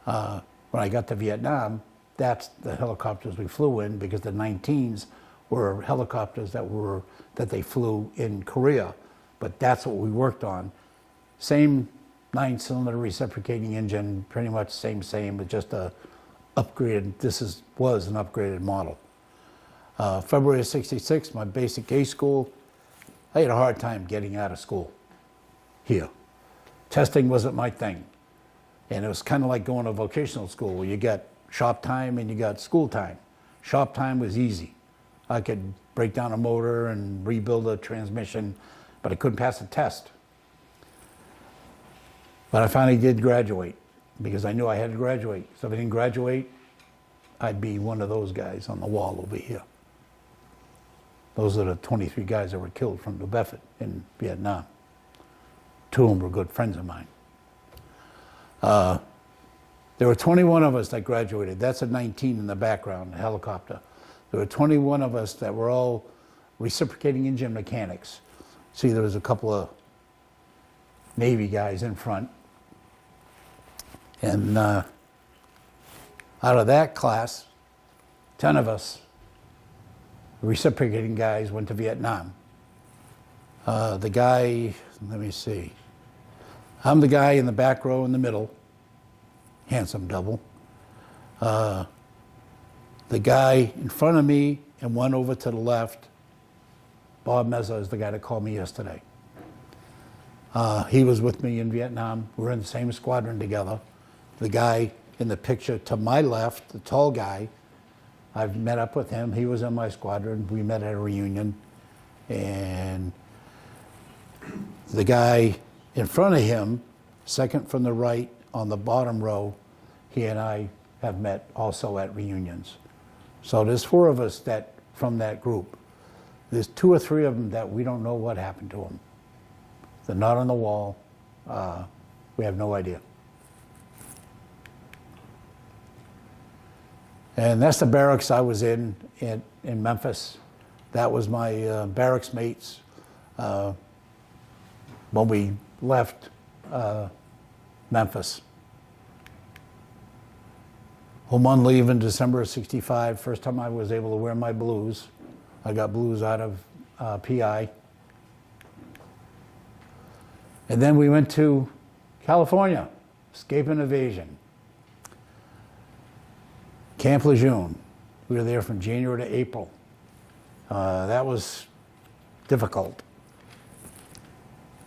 When I got to Vietnam, that's the helicopters we flew in, because the 19s were helicopters that they flew in Korea, but that's what we worked on. Same 9-cylinder reciprocating engine, pretty much same, but just a upgraded, was an upgraded model. February of 66, my basic A school, I had a hard time getting out of school. here. Testing wasn't my thing. And it was kind of like going to vocational school where you got shop time and you got school time. Shop time was easy. I could break down a motor and rebuild a transmission, but I couldn't pass the test. But I finally did graduate because I knew I had to graduate. So if I didn't graduate, I'd be one of those guys on the wall over here. Those are the 23 guys that were killed from New Bedford in Vietnam. 2 of them were good friends of mine. There were 21 of us that graduated. That's a 19 in the background, a helicopter. There were 21 of us that were all reciprocating engine mechanics. See, there was a couple of Navy guys in front. And out of that class, 10 of us, reciprocating guys, went to Vietnam. The guy, let me see. I'm the guy in the back row in the middle, handsome double. The guy in front of me and one over to the left, Bob Meza is the guy that called me yesterday. He was with me in Vietnam. We were in the same squadron together. The guy in the picture to my left, the tall guy, I've met up with him. He was in my squadron. We met at a reunion. And the guy in front of him, second from the right on the bottom row, he and I have met also at reunions. So there's 4 of us that from that group. There's 2 or 3 of them that we don't know what happened to them. They're not on the wall. We have no idea. And that's the barracks I was in Memphis. That was my barracks mates when we left Memphis. Home on leave in December of '65. First time I was able to wear my blues. I got blues out of PI. And then we went to California, escape and evasion. Camp Lejeune. We were there from January to April. That was difficult.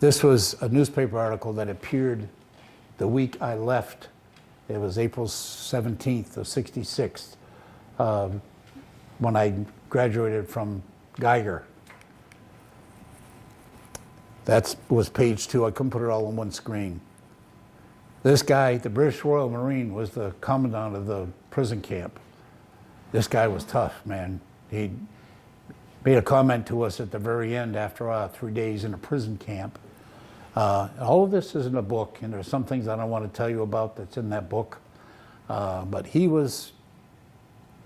This was a newspaper article that appeared the week I left. It was April 17th of '66 when I graduated from Geiger. That was page 2. I couldn't put it all on one screen. This guy, the British Royal Marine, was the commandant of the prison camp. This guy was tough, man. He made a comment to us at the very end after 3 days in a prison camp. All of this is in a book, and there's some things I don't want to tell you about that's in that book. But he was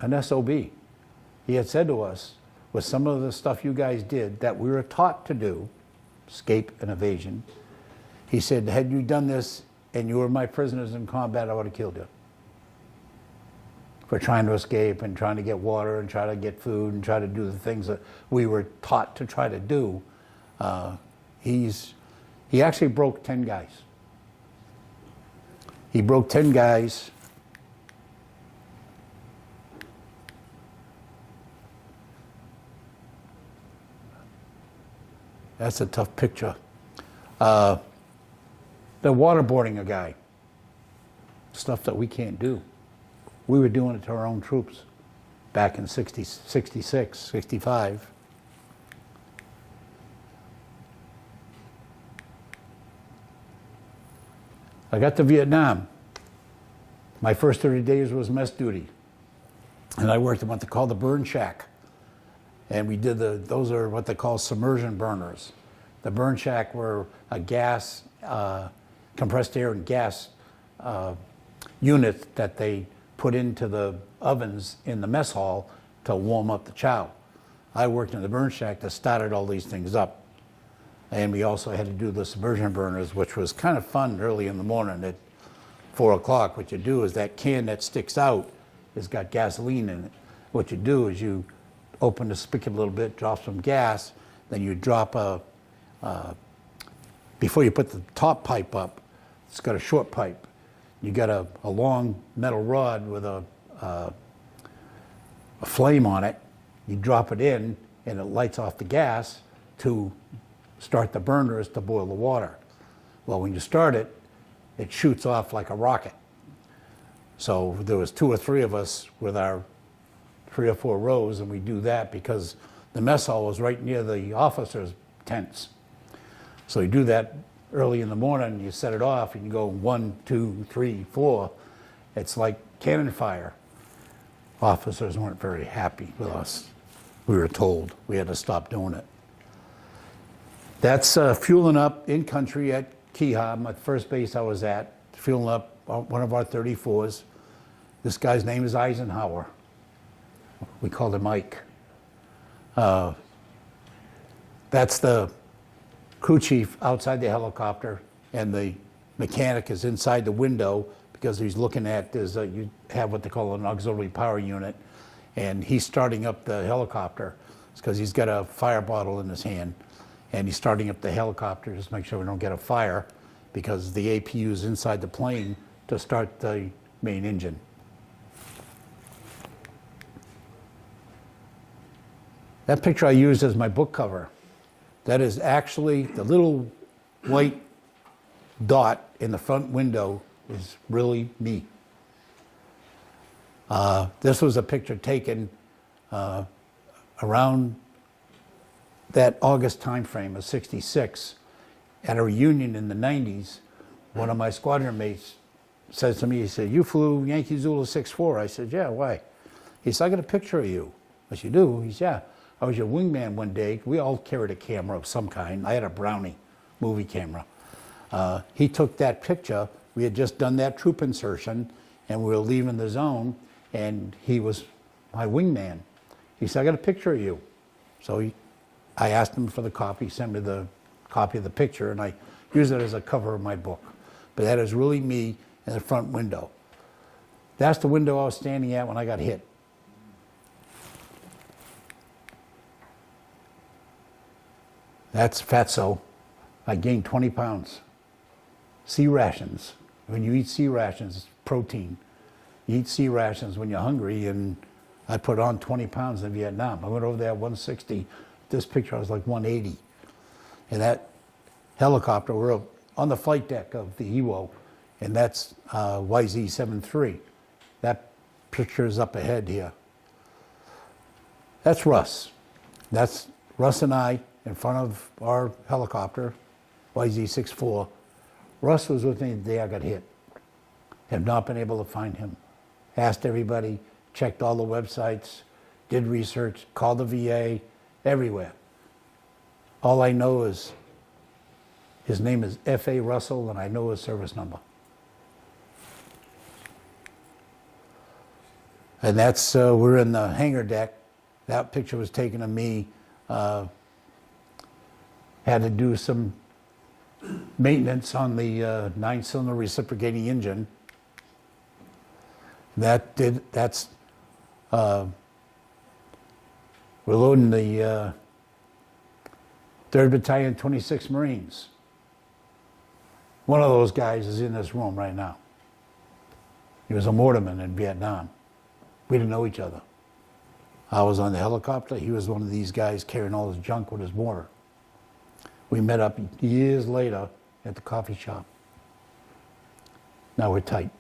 an SOB. He had said to us, with some of the stuff you guys did that we were taught to do, escape and evasion, he said, had you done this and you were my prisoners in combat, I would have killed you. For trying to escape and trying to get water and try to get food and try to do the things that we were taught to try to do. He actually broke 10 guys. He broke 10 guys. That's a tough picture. They're waterboarding a guy. Stuff that we can't do. We were doing it to our own troops back in 66, 65. I got to Vietnam. My first 30 days was mess duty. And I worked at what they call the burn shack. And we did those are what they call submersion burners. The burn shack were a gas, compressed air and gas unit that they put into the ovens in the mess hall to warm up the chow. I worked in the burn shack that started all these things up. And we also had to do the submersion burners, which was kind of fun early in the morning at 4 o'clock. What you do is that can that sticks out has got gasoline in it. What you do is you open the spigot a little bit, drop some gas, then you drop before you put the top pipe up, it's got a short pipe. You got a long metal rod with a flame on it. You drop it in and it lights off the gas to start the burners to boil the water. Well, when you start it, it shoots off like a rocket. So there was 2 or 3 of us with our 3 or 4 rows, and we do that because the mess hall was right near the officers' tents. So you do that early in the morning, you set it off, and you go 1, 2, 3, 4. It's like cannon fire. Officers weren't very happy with us. We were told we had to stop doing it. That's fueling up in country at Keyhob, my first base I was at, fueling up one of our 34s. This guy's name is Eisenhower. We called him Ike. That's the crew chief outside the helicopter, and the mechanic is inside the window because he's looking at this. You have what they call an auxiliary power unit, and he's starting up the helicopter because he's got a fire bottle in his hand, and he's starting up the helicopter just to make sure we don't get a fire because the APU is inside the plane to start the main engine. That picture I used as my book cover. That is actually the little white dot in the front window is really me. This was a picture taken around that August time frame of '66 at a reunion in the 90s. One of my squadron mates said to me, he said, "You flew Yankee Zulu 6-4. I said, "Yeah, why?" He said, "I got a picture of you." I said, "You do?" He said, "Yeah. I was your wingman one day." We all carried a camera of some kind. I had a Brownie movie camera. He took that picture. We had just done that troop insertion, and we were leaving the zone, and he was my wingman. He said, "I got a picture of you." So I asked him for the copy. He sent me the copy of the picture, and I used it as a cover of my book. But that is really me in the front window. That's the window I was standing at when I got hit. That's fatso. I gained 20 pounds. Sea rations. When you eat sea rations, it's protein. You eat sea rations when you're hungry, and I put on 20 pounds in Vietnam. I went over there at 160. This picture, I was like 180. And that helicopter, we're on the flight deck of the EWO, and that's YZ-73. That picture is up ahead here. That's Russ. That's Russ and I in front of our helicopter, YZ-64. Russ was with me the day I got hit. Have not been able to find him. Asked everybody, checked all the websites, did research, called the VA, everywhere. All I know is his name is F.A. Russell, and I know his service number. And that's, we're in the hangar deck. That picture was taken of me. Had to do some maintenance on the 9-cylinder reciprocating engine. That's we're loading the 3rd Battalion, 26th Marines. One of those guys is in this room right now. He was a mortarman in Vietnam. We didn't know each other. I was on the helicopter. He was one of these guys carrying all his junk with his mortar. We met up years later at the coffee shop. Now we're tight.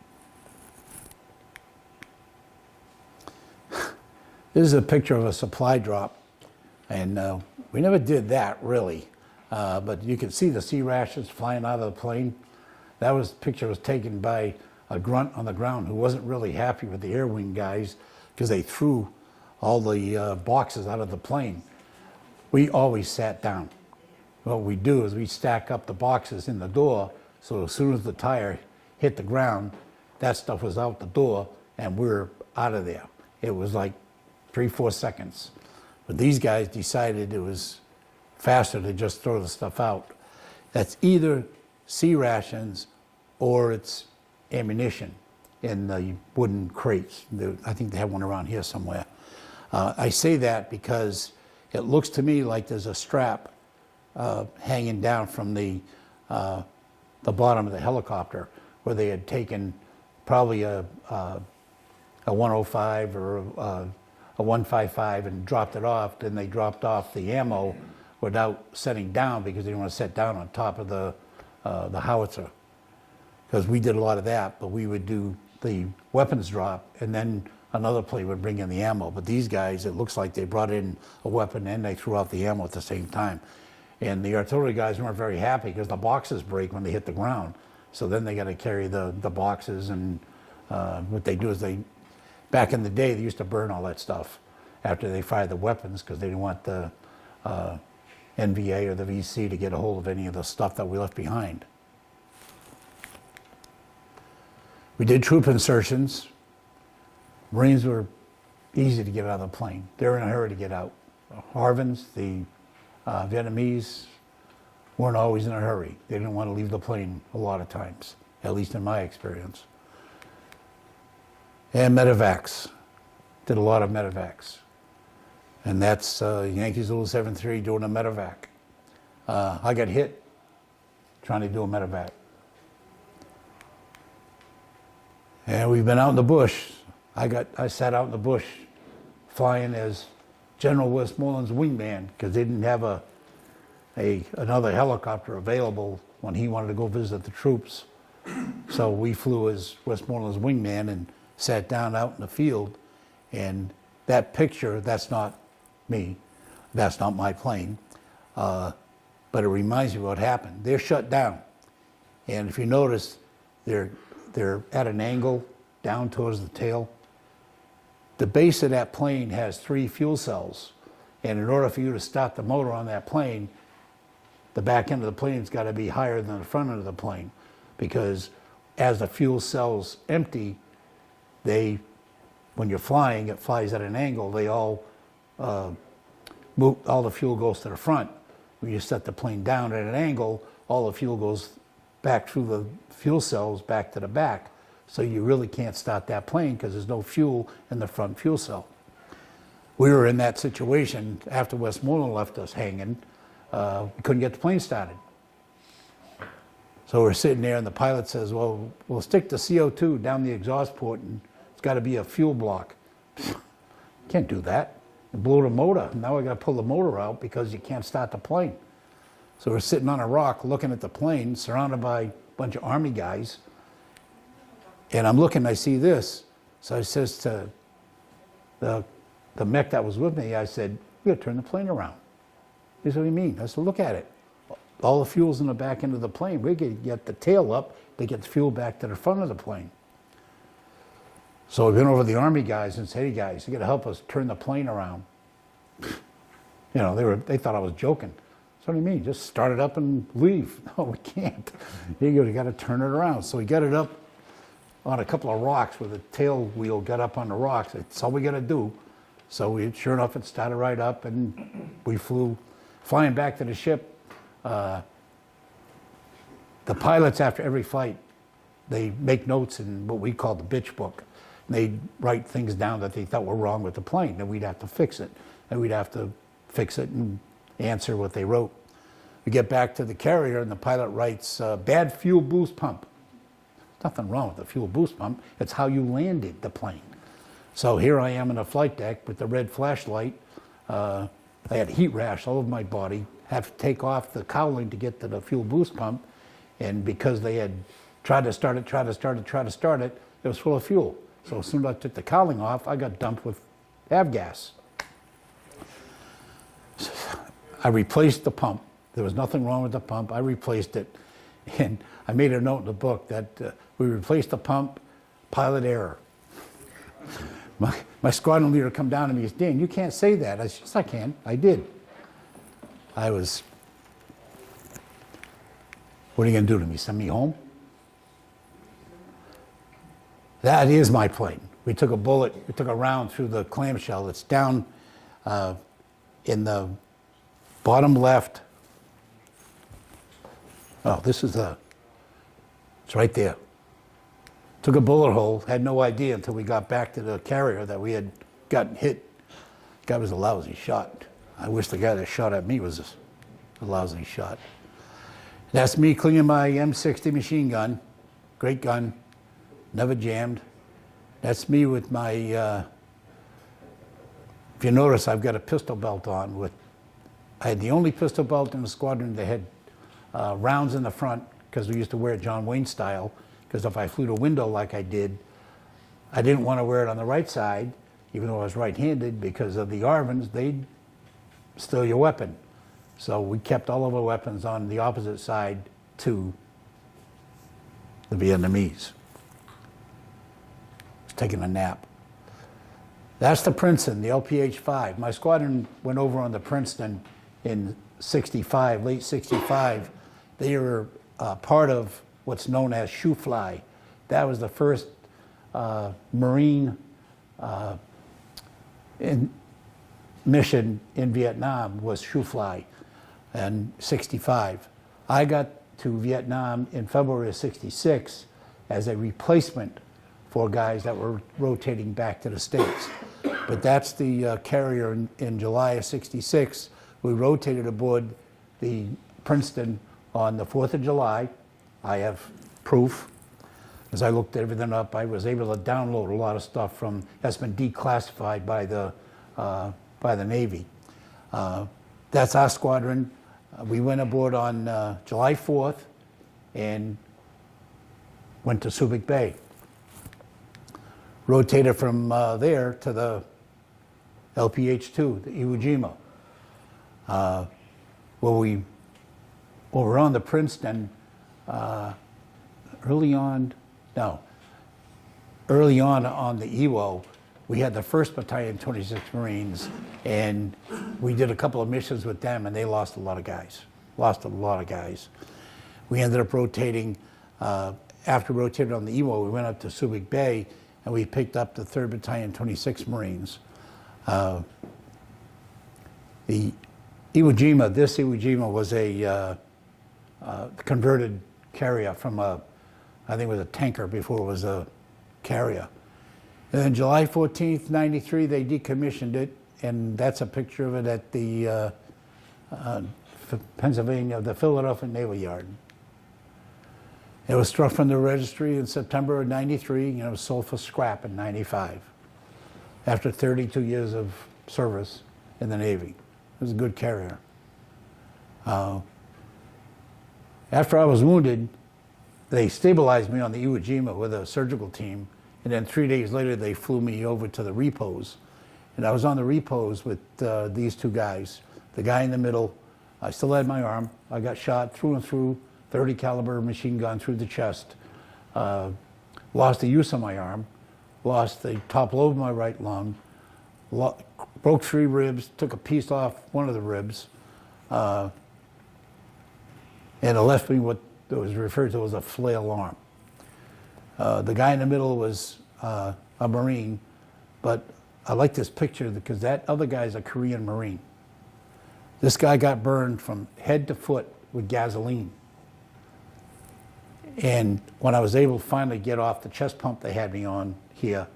This is a picture of a supply drop, and we never did that really, but you can see the sea rations flying out of the plane. That picture was taken by a grunt on the ground who wasn't really happy with the air wing guys because they threw all the boxes out of the plane. We always sat down. What we do is we stack up the boxes in the door, so as soon as the tire hit the ground, that stuff was out the door and we're out of there. It was like 3-4 seconds. But these guys decided it was faster to just throw the stuff out. That's either sea rations or it's ammunition in the wooden crates. I think they have one around here somewhere. I say that because it looks to me like there's a strap hanging down from the bottom of the helicopter where they had taken probably a 105 or a 155 and dropped it off. Then they dropped off the ammo without setting down because they didn't want to set down on top of the the howitzer, because we did a lot of that, but we would do the weapons drop, and then another plane would bring in the ammo. But these guys, it looks like they brought in a weapon and they threw out the ammo at the same time. And the artillery guys weren't very happy because the boxes break when they hit the ground. So then they got to carry the boxes, and what they do is back in the day, they used to burn all that stuff after they fired the weapons because they didn't want the NVA or the VC to get a hold of any of the stuff that we left behind. We did troop insertions. Marines were easy to get out of the plane. They were in a hurry to get out. Harvins, the Vietnamese, weren't always in a hurry. They didn't want to leave the plane a lot of times, at least in my experience. And medevacs. Did a lot of medevacs. And that's Yankees Zulu 73 doing a medevac. I got hit trying to do a medevac. And we've been out in the bush. I sat out in the bush flying as General Westmoreland's wingman because they didn't have another helicopter available when he wanted to go visit the troops. So we flew as Westmoreland's wingman and sat down out in the field. And that picture, that's not me. That's not my plane. But it reminds me of what happened. They're shut down. And if you notice, they're at an angle down towards the tail. The base of that plane has 3 fuel cells. And in order for you to start the motor on that plane, the back end of the plane's got to be higher than the front end of the plane. Because as the fuel cells empty, when you're flying, it flies at an angle, they all move, all the fuel goes to the front. When you set the plane down at an angle, all the fuel goes back through the fuel cells back to the back. So you really can't start that plane because there's no fuel in the front fuel cell. We were in that situation after Westmoreland left us hanging. We couldn't get the plane started. So we're sitting there and the pilot says, well, we'll stick the CO2 down the exhaust port and it's got to be a fuel block. Can't do that. It blew the motor. Now we got to pull the motor out because you can't start the plane. So we're sitting on a rock looking at the plane surrounded by a bunch of Army guys. And I'm looking, I see this. So I says to the mech that was with me, I said, we got to turn the plane around. He said, what do you mean? I said, look at it. All the fuel's in the back end of the plane. We get the tail up to get the fuel back to the front of the plane. So we went over to the Army guys and said, hey guys, you got to help us turn the plane around. You know, they thought I was joking. So what do you mean? Just start it up and leave. No, we can't. You got to turn it around. So we got it up on a couple of rocks where the tail wheel got up on the rocks. That's all we got to do. So sure enough, it started right up and we flew, flying back to the ship. The pilots, after every flight, they make notes in what we call the bitch book. They write things down that they thought were wrong with the plane, and we'd have to fix it. And we'd have to fix it and answer what they wrote. We get back to the carrier, and the pilot writes, bad fuel boost pump. Nothing wrong with the fuel boost pump. It's how you landed the plane. So here I am in a flight deck with the red flashlight. I had heat rash all over my body. Have to take off the cowling to get to the fuel boost pump. And because they had tried to start it, it was full of fuel. So as soon as I took the cowling off, I got dumped with avgas. I replaced the pump. There was nothing wrong with the pump. I replaced it. And I made a note in the book that we replaced the pump, pilot error. My squadron leader come down to me and said, Dan, you can't say that. I said, yes, I can. I did. What are you going to do to me? Send me home? That is my plane. We took a bullet, we took a round through the clamshell. It's down in the bottom left. Oh, it's right there. Took a bullet hole, had no idea until we got back to the carrier that we had gotten hit. Guy was a lousy shot. I wish the guy that shot at me was a lousy shot. That's me cleaning my M60 machine gun. Great gun, never jammed. That's me with my, if you notice, I've got a pistol belt on. I had the only pistol belt in the squadron that had rounds in the front, because we used to wear it John Wayne style, because if I flew the window like I did, I didn't want to wear it on the right side, even though I was right-handed, because of the ARVNs, they'd steal your weapon. So we kept all of our weapons on the opposite side to the Vietnamese. I was taking a nap. That's the Princeton, the LPH-5. My squadron went over on the Princeton in 65, late 65. They were part of what's known as Shoe Fly. That was the first Marine mission in Vietnam, was Shoe Fly in 65. I got to Vietnam in February of 66 as a replacement for guys that were rotating back to the States. But that's the carrier in July of 66. We rotated aboard the Princeton on the 4th of July. I have proof. As I looked everything up, I was able to download a lot of stuff that's been declassified by the Navy. That's our squadron. We went aboard on July 4th and went to Subic Bay. Rotated from there to the LPH-2, the Iwo Jima. We were on the Princeton early on the Iwo, we had the 1st Battalion, 26 Marines, and we did a couple of missions with them, and they lost a lot of guys. We ended up rotating, after rotating on the Iwo, we went up to Subic Bay, and we picked up the 3rd Battalion, 26 Marines. The Iwo Jima, this Iwo Jima was a converted carrier from I think it was a tanker before it was a carrier. And then July 14th, 93, they decommissioned it, and that's a picture of it at the Pennsylvania, the Philadelphia Naval Yard. It was struck from the registry in September of 93, and it was sold for scrap in 95, after 32 years of service in the Navy. It was a good carrier. After I was wounded, they stabilized me on the Iwo Jima with a surgical team, and then 3 days later they flew me over to the repos. And I was on the repos with these two guys. The guy in the middle, I still had my arm. I got shot through and through, 30 caliber machine gun through the chest. Lost the use of my arm, lost the top lobe of my right lung, broke 3 ribs, took a piece off one of the ribs, and it left me what was referred to as a flail arm. The guy in the middle was a Marine, but I like this picture because that other guy's a Korean Marine. This guy got burned from head to foot with gasoline. And when I was able to finally get off the chest pump they had me on here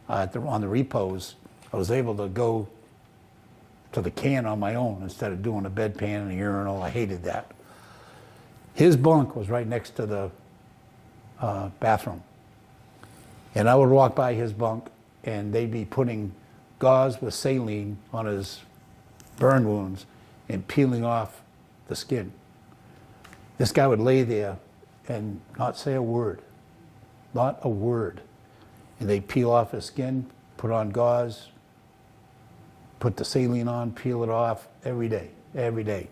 on the repos, I was able to go to the can on my own instead of doing a bedpan and a urinal. I hated that. His bunk was right next to the bathroom. And I would walk by his bunk and they'd be putting gauze with saline on his burn wounds and peeling off the skin. This guy would lay there and not say a word, not a word. And they'd peel off his skin, put on gauze, put the saline on, peel it off every day, every day.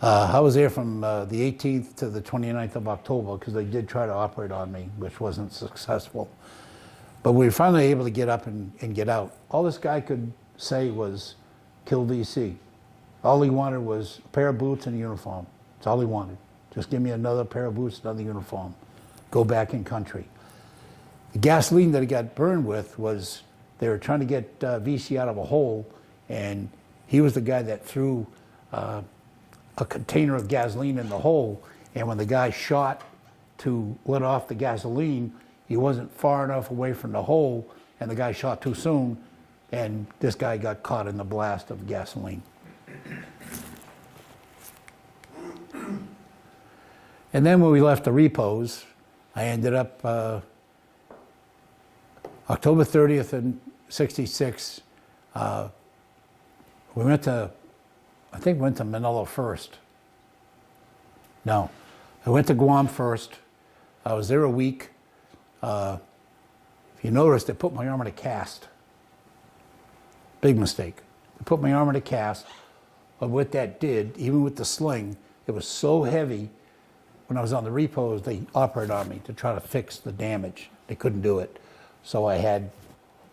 I was there from the 18th to the 29th of October because they did try to operate on me, which wasn't successful. But we were finally able to get up and get out. All this guy could say was, kill VC. All he wanted was a pair of boots and a uniform. That's all he wanted. Just give me another pair of boots, another uniform. Go back in country. The gasoline that he got burned with was, they were trying to get VC out of a hole, and he was the guy that threw a container of gasoline in the hole, and when the guy shot to let off the gasoline, he wasn't far enough away from the hole, and the guy shot too soon, and this guy got caught in the blast of gasoline. And then when we left the repos, I ended up October 30th in 66. We went to, I think we went to Manila first. No, I went to Guam first. I was there a week. If you notice, they put my arm in a cast. Big mistake. They put my arm in a cast. But what that did, even with the sling, it was so heavy. When I was on the repos, they operated on me to try to fix the damage. They couldn't do it. So I had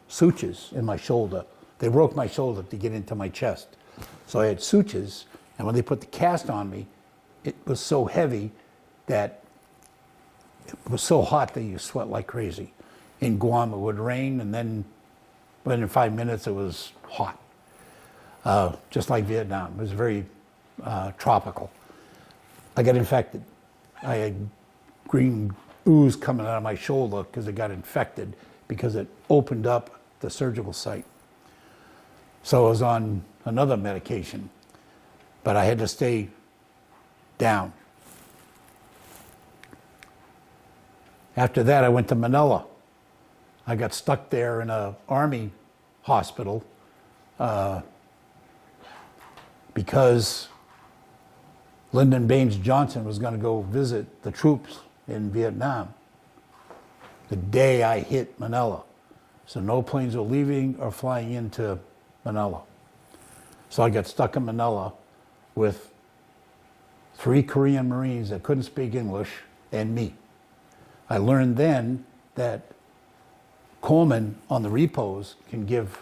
sutures in my shoulder. They broke my shoulder to get into my chest. So I had sutures, and when they put the cast on me, it was so heavy that it was so hot that you sweat like crazy. In Guam, it would rain, and then within 5 minutes, it was hot. Just like Vietnam. It was very tropical. I got infected. I had green ooze coming out of my shoulder because it got infected because it opened up the surgical site. So I was on another medication, but I had to stay down. After that, I went to Manila. I got stuck there in an army hospital because Lyndon Baines Johnson was going to go visit the troops in Vietnam the day I hit Manila. So no planes were leaving or flying into Manila. So I got stuck in Manila with 3 Korean Marines that couldn't speak English and me. I learned then that Coleman on the repos can give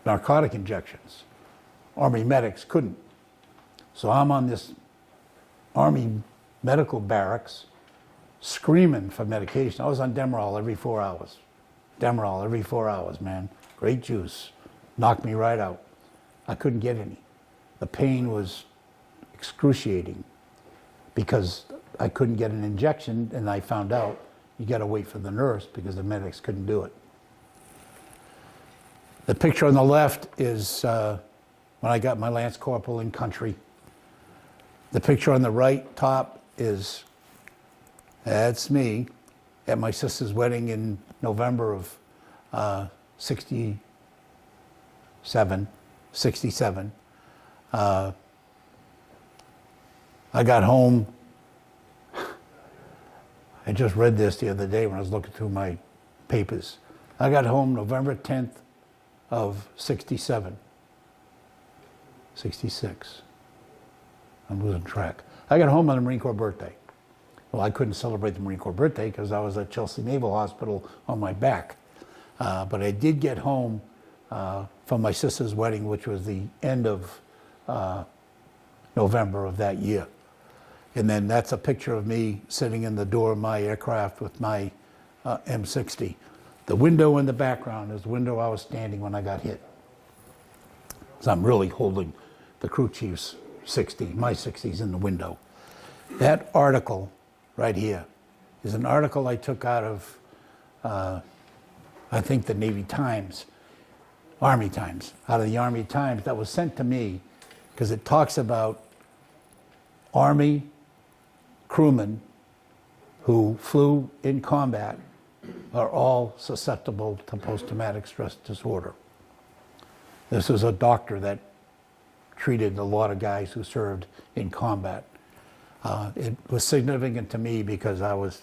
narcotic injections. Army medics couldn't. So I'm on this Army medical barracks screaming for medication. I was on Demerol every 4 hours. Demerol every 4 hours, man. Great juice. Knocked me right out. I couldn't get any. The pain was excruciating because I couldn't get an injection, and I found out you got to wait for the nurse because the medics couldn't do it. The picture on the left is when I got my Lance Corporal in country. The picture on the right top is, that's me at my sister's wedding in November of 67. I got home. I just read this the other day when I was looking through my papers. I got home November 10th of 67. 66. I'm losing track. I got home on the Marine Corps birthday. Well, I couldn't celebrate the Marine Corps birthday because I was at Chelsea Naval Hospital on my back. But I did get home from my sister's wedding, which was the end of November of that year. And then that's a picture of me sitting in the door of my aircraft with my M60. The window in the background is the window I was standing when I got hit. So I'm really holding the crew chief's 60, my 60's in the window. That article right here is an article I took out of, I think, the Navy Times, Army Times, out of the Army Times that was sent to me because it talks about Army crewmen who flew in combat are all susceptible to post-traumatic stress disorder. This is a doctor that treated a lot of guys who served in combat. It was significant to me because I was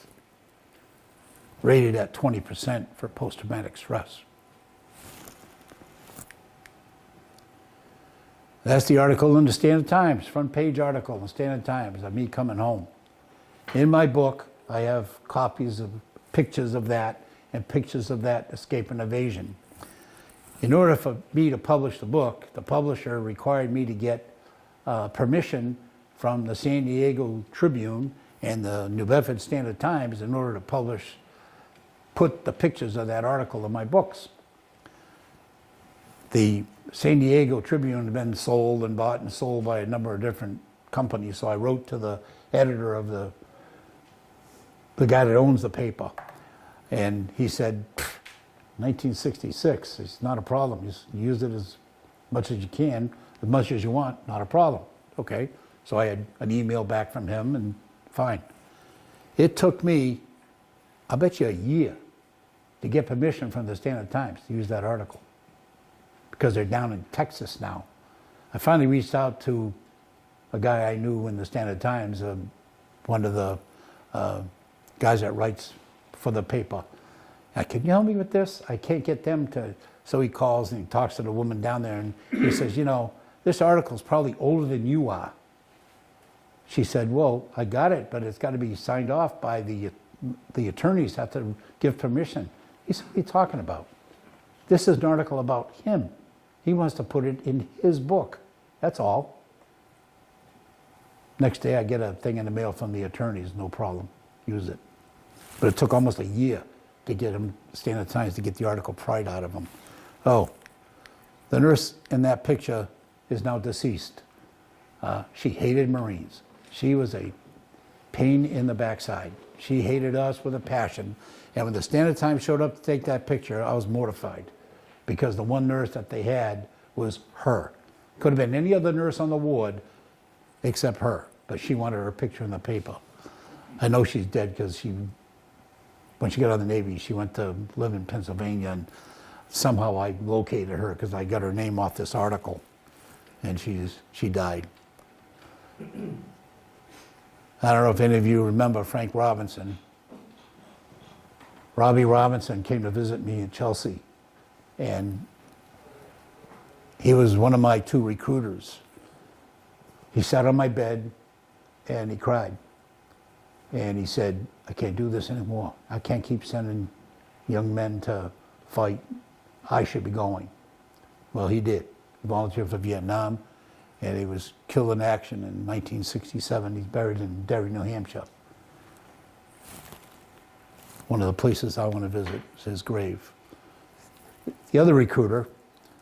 rated at 20% for post-traumatic stress. That's the article in the Standard Times, front page article in the Standard Times of me coming home. In my book, I have copies of pictures of that and pictures of that escape and evasion. In order for me to publish the book, the publisher required me to get permission from the San Diego Tribune and the New Bedford Standard Times in order to put the pictures of that article in my books. The San Diego Tribune had been sold and bought and sold by a number of different companies, so I wrote to the editor of the guy that owns the paper, and he said, 1966, it's not a problem. Just use it as much as you can, as much as you want, not a problem. Okay, so I had an email back from him, and fine. It took me, I bet you, a year to get permission from the Standard Times to use that article because they're down in Texas now. I finally reached out to a guy I knew in the Standard Times, one of the guys that writes for the paper. Can you help me with this? I can't get them to. So he calls and he talks to the woman down there and he says, you know, this article's probably older than you are. She said, well, I got it, but it's got to be signed off by the attorneys have to give permission. He said, what are you talking about? This is an article about him. He wants to put it in his book. That's all. Next day I get a thing in the mail from the attorneys, no problem, use it. But it took almost a year to get him, Standard Times, to get the article pried out of him. Oh, the nurse in that picture is now deceased. She hated Marines. She was a pain in the backside. She hated us with a passion. And when the Standard Times showed up to take that picture, I was mortified because the one nurse that they had was her. Could have been any other nurse on the ward except her, but she wanted her picture in the paper. I know she's dead because when she got out of the Navy, she went to live in Pennsylvania, and somehow I located her because I got her name off this article, and she died. I don't know if any of you remember Frank Robinson. Robbie Robinson came to visit me in Chelsea, and he was one of my 2 recruiters. He sat on my bed and he cried. And he said, I can't do this anymore. I can't keep sending young men to fight. I should be going. Well, he did. He volunteered for Vietnam, and he was killed in action in 1967. He's buried in Derry, New Hampshire. One of the places I want to visit is his grave. The other recruiter,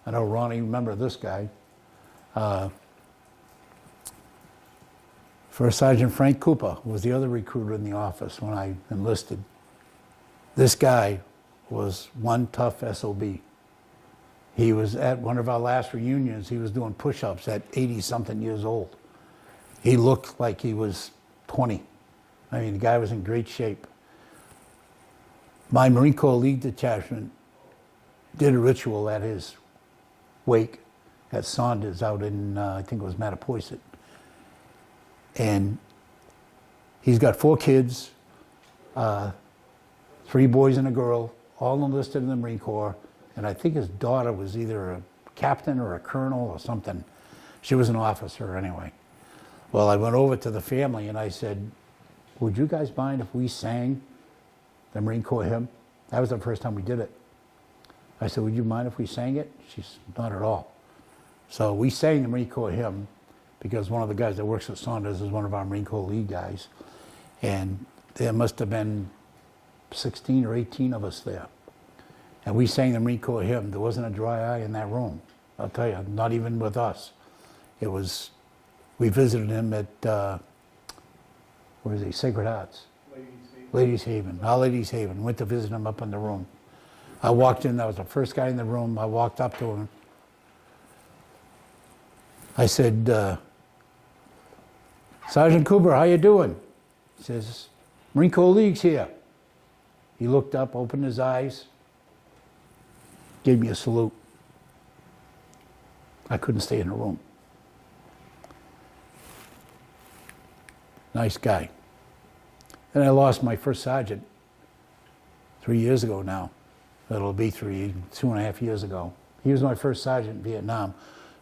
I know Ronnie, remember this guy, First Sergeant Frank Cooper was the other recruiter in the office when I enlisted. This guy was one tough SOB. He was at one of our last reunions, he was doing push-ups at 80-something years old. He looked like he was 20. I mean, the guy was in great shape. My Marine Corps League detachment did a ritual at his wake at Saunders out in, I think it was Mattapoisett. And he's got 4 kids, 3 boys and a girl, all enlisted in the Marine Corps. And I think his daughter was either a captain or a colonel or something. She was an officer anyway. Well, I went over to the family and I said, would you guys mind if we sang the Marine Corps hymn? That was the first time we did it. I said, would you mind if we sang it? She's not at all. So we sang the Marine Corps hymn because one of the guys that works at Saunders is one of our Marine Corps League guys. And there must have been 16 or 18 of us there. And we sang the Marine Corps hymn. There wasn't a dry eye in that room. I'll tell you, not even with us. It was, we visited him at, where is he, Sacred Hearts? Ladies Haven, Our Ladies Haven. Went to visit him up in the room. I walked in, I was the first guy in the room. I walked up to him. I said, Sergeant Cooper, how you doing? He says, Marine Corps League's here. He looked up, opened his eyes, gave me a salute. I couldn't stay in the room. Nice guy. Then I lost my first sergeant 3 years ago now. It'll be 2.5 years ago. He was my first sergeant in Vietnam.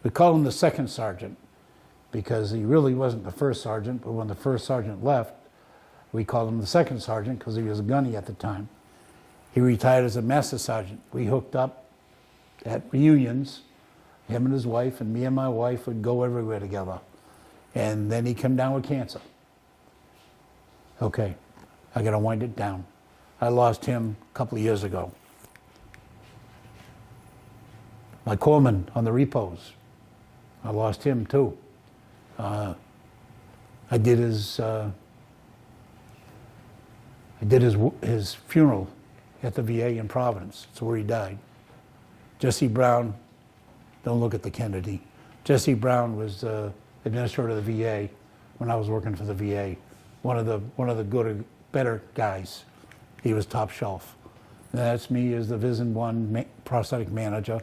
We called him the second sergeant because he really wasn't the first sergeant, but when the first sergeant left, we called him the second sergeant because he was a gunny at the time. He retired as a master sergeant. We hooked up at reunions. Him and his wife and me and my wife would go everywhere together. And then he came down with cancer. Okay, I gotta wind it down. I lost him a couple of years ago. My corpsman on the repos, I lost him too. I did his funeral at the VA in Providence. That's where he died. Jesse Brown, don't look at the Kennedy. Jesse Brown was administrator of the VA when I was working for the VA. One of the good, better guys. He was top shelf. And that's me as the Vision 1 prosthetic manager.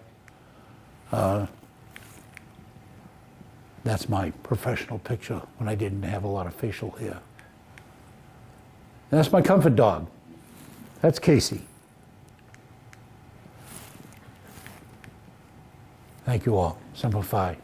That's my professional picture when I didn't have a lot of facial hair. And that's my comfort dog. That's Casey. Thank you all. Simplify.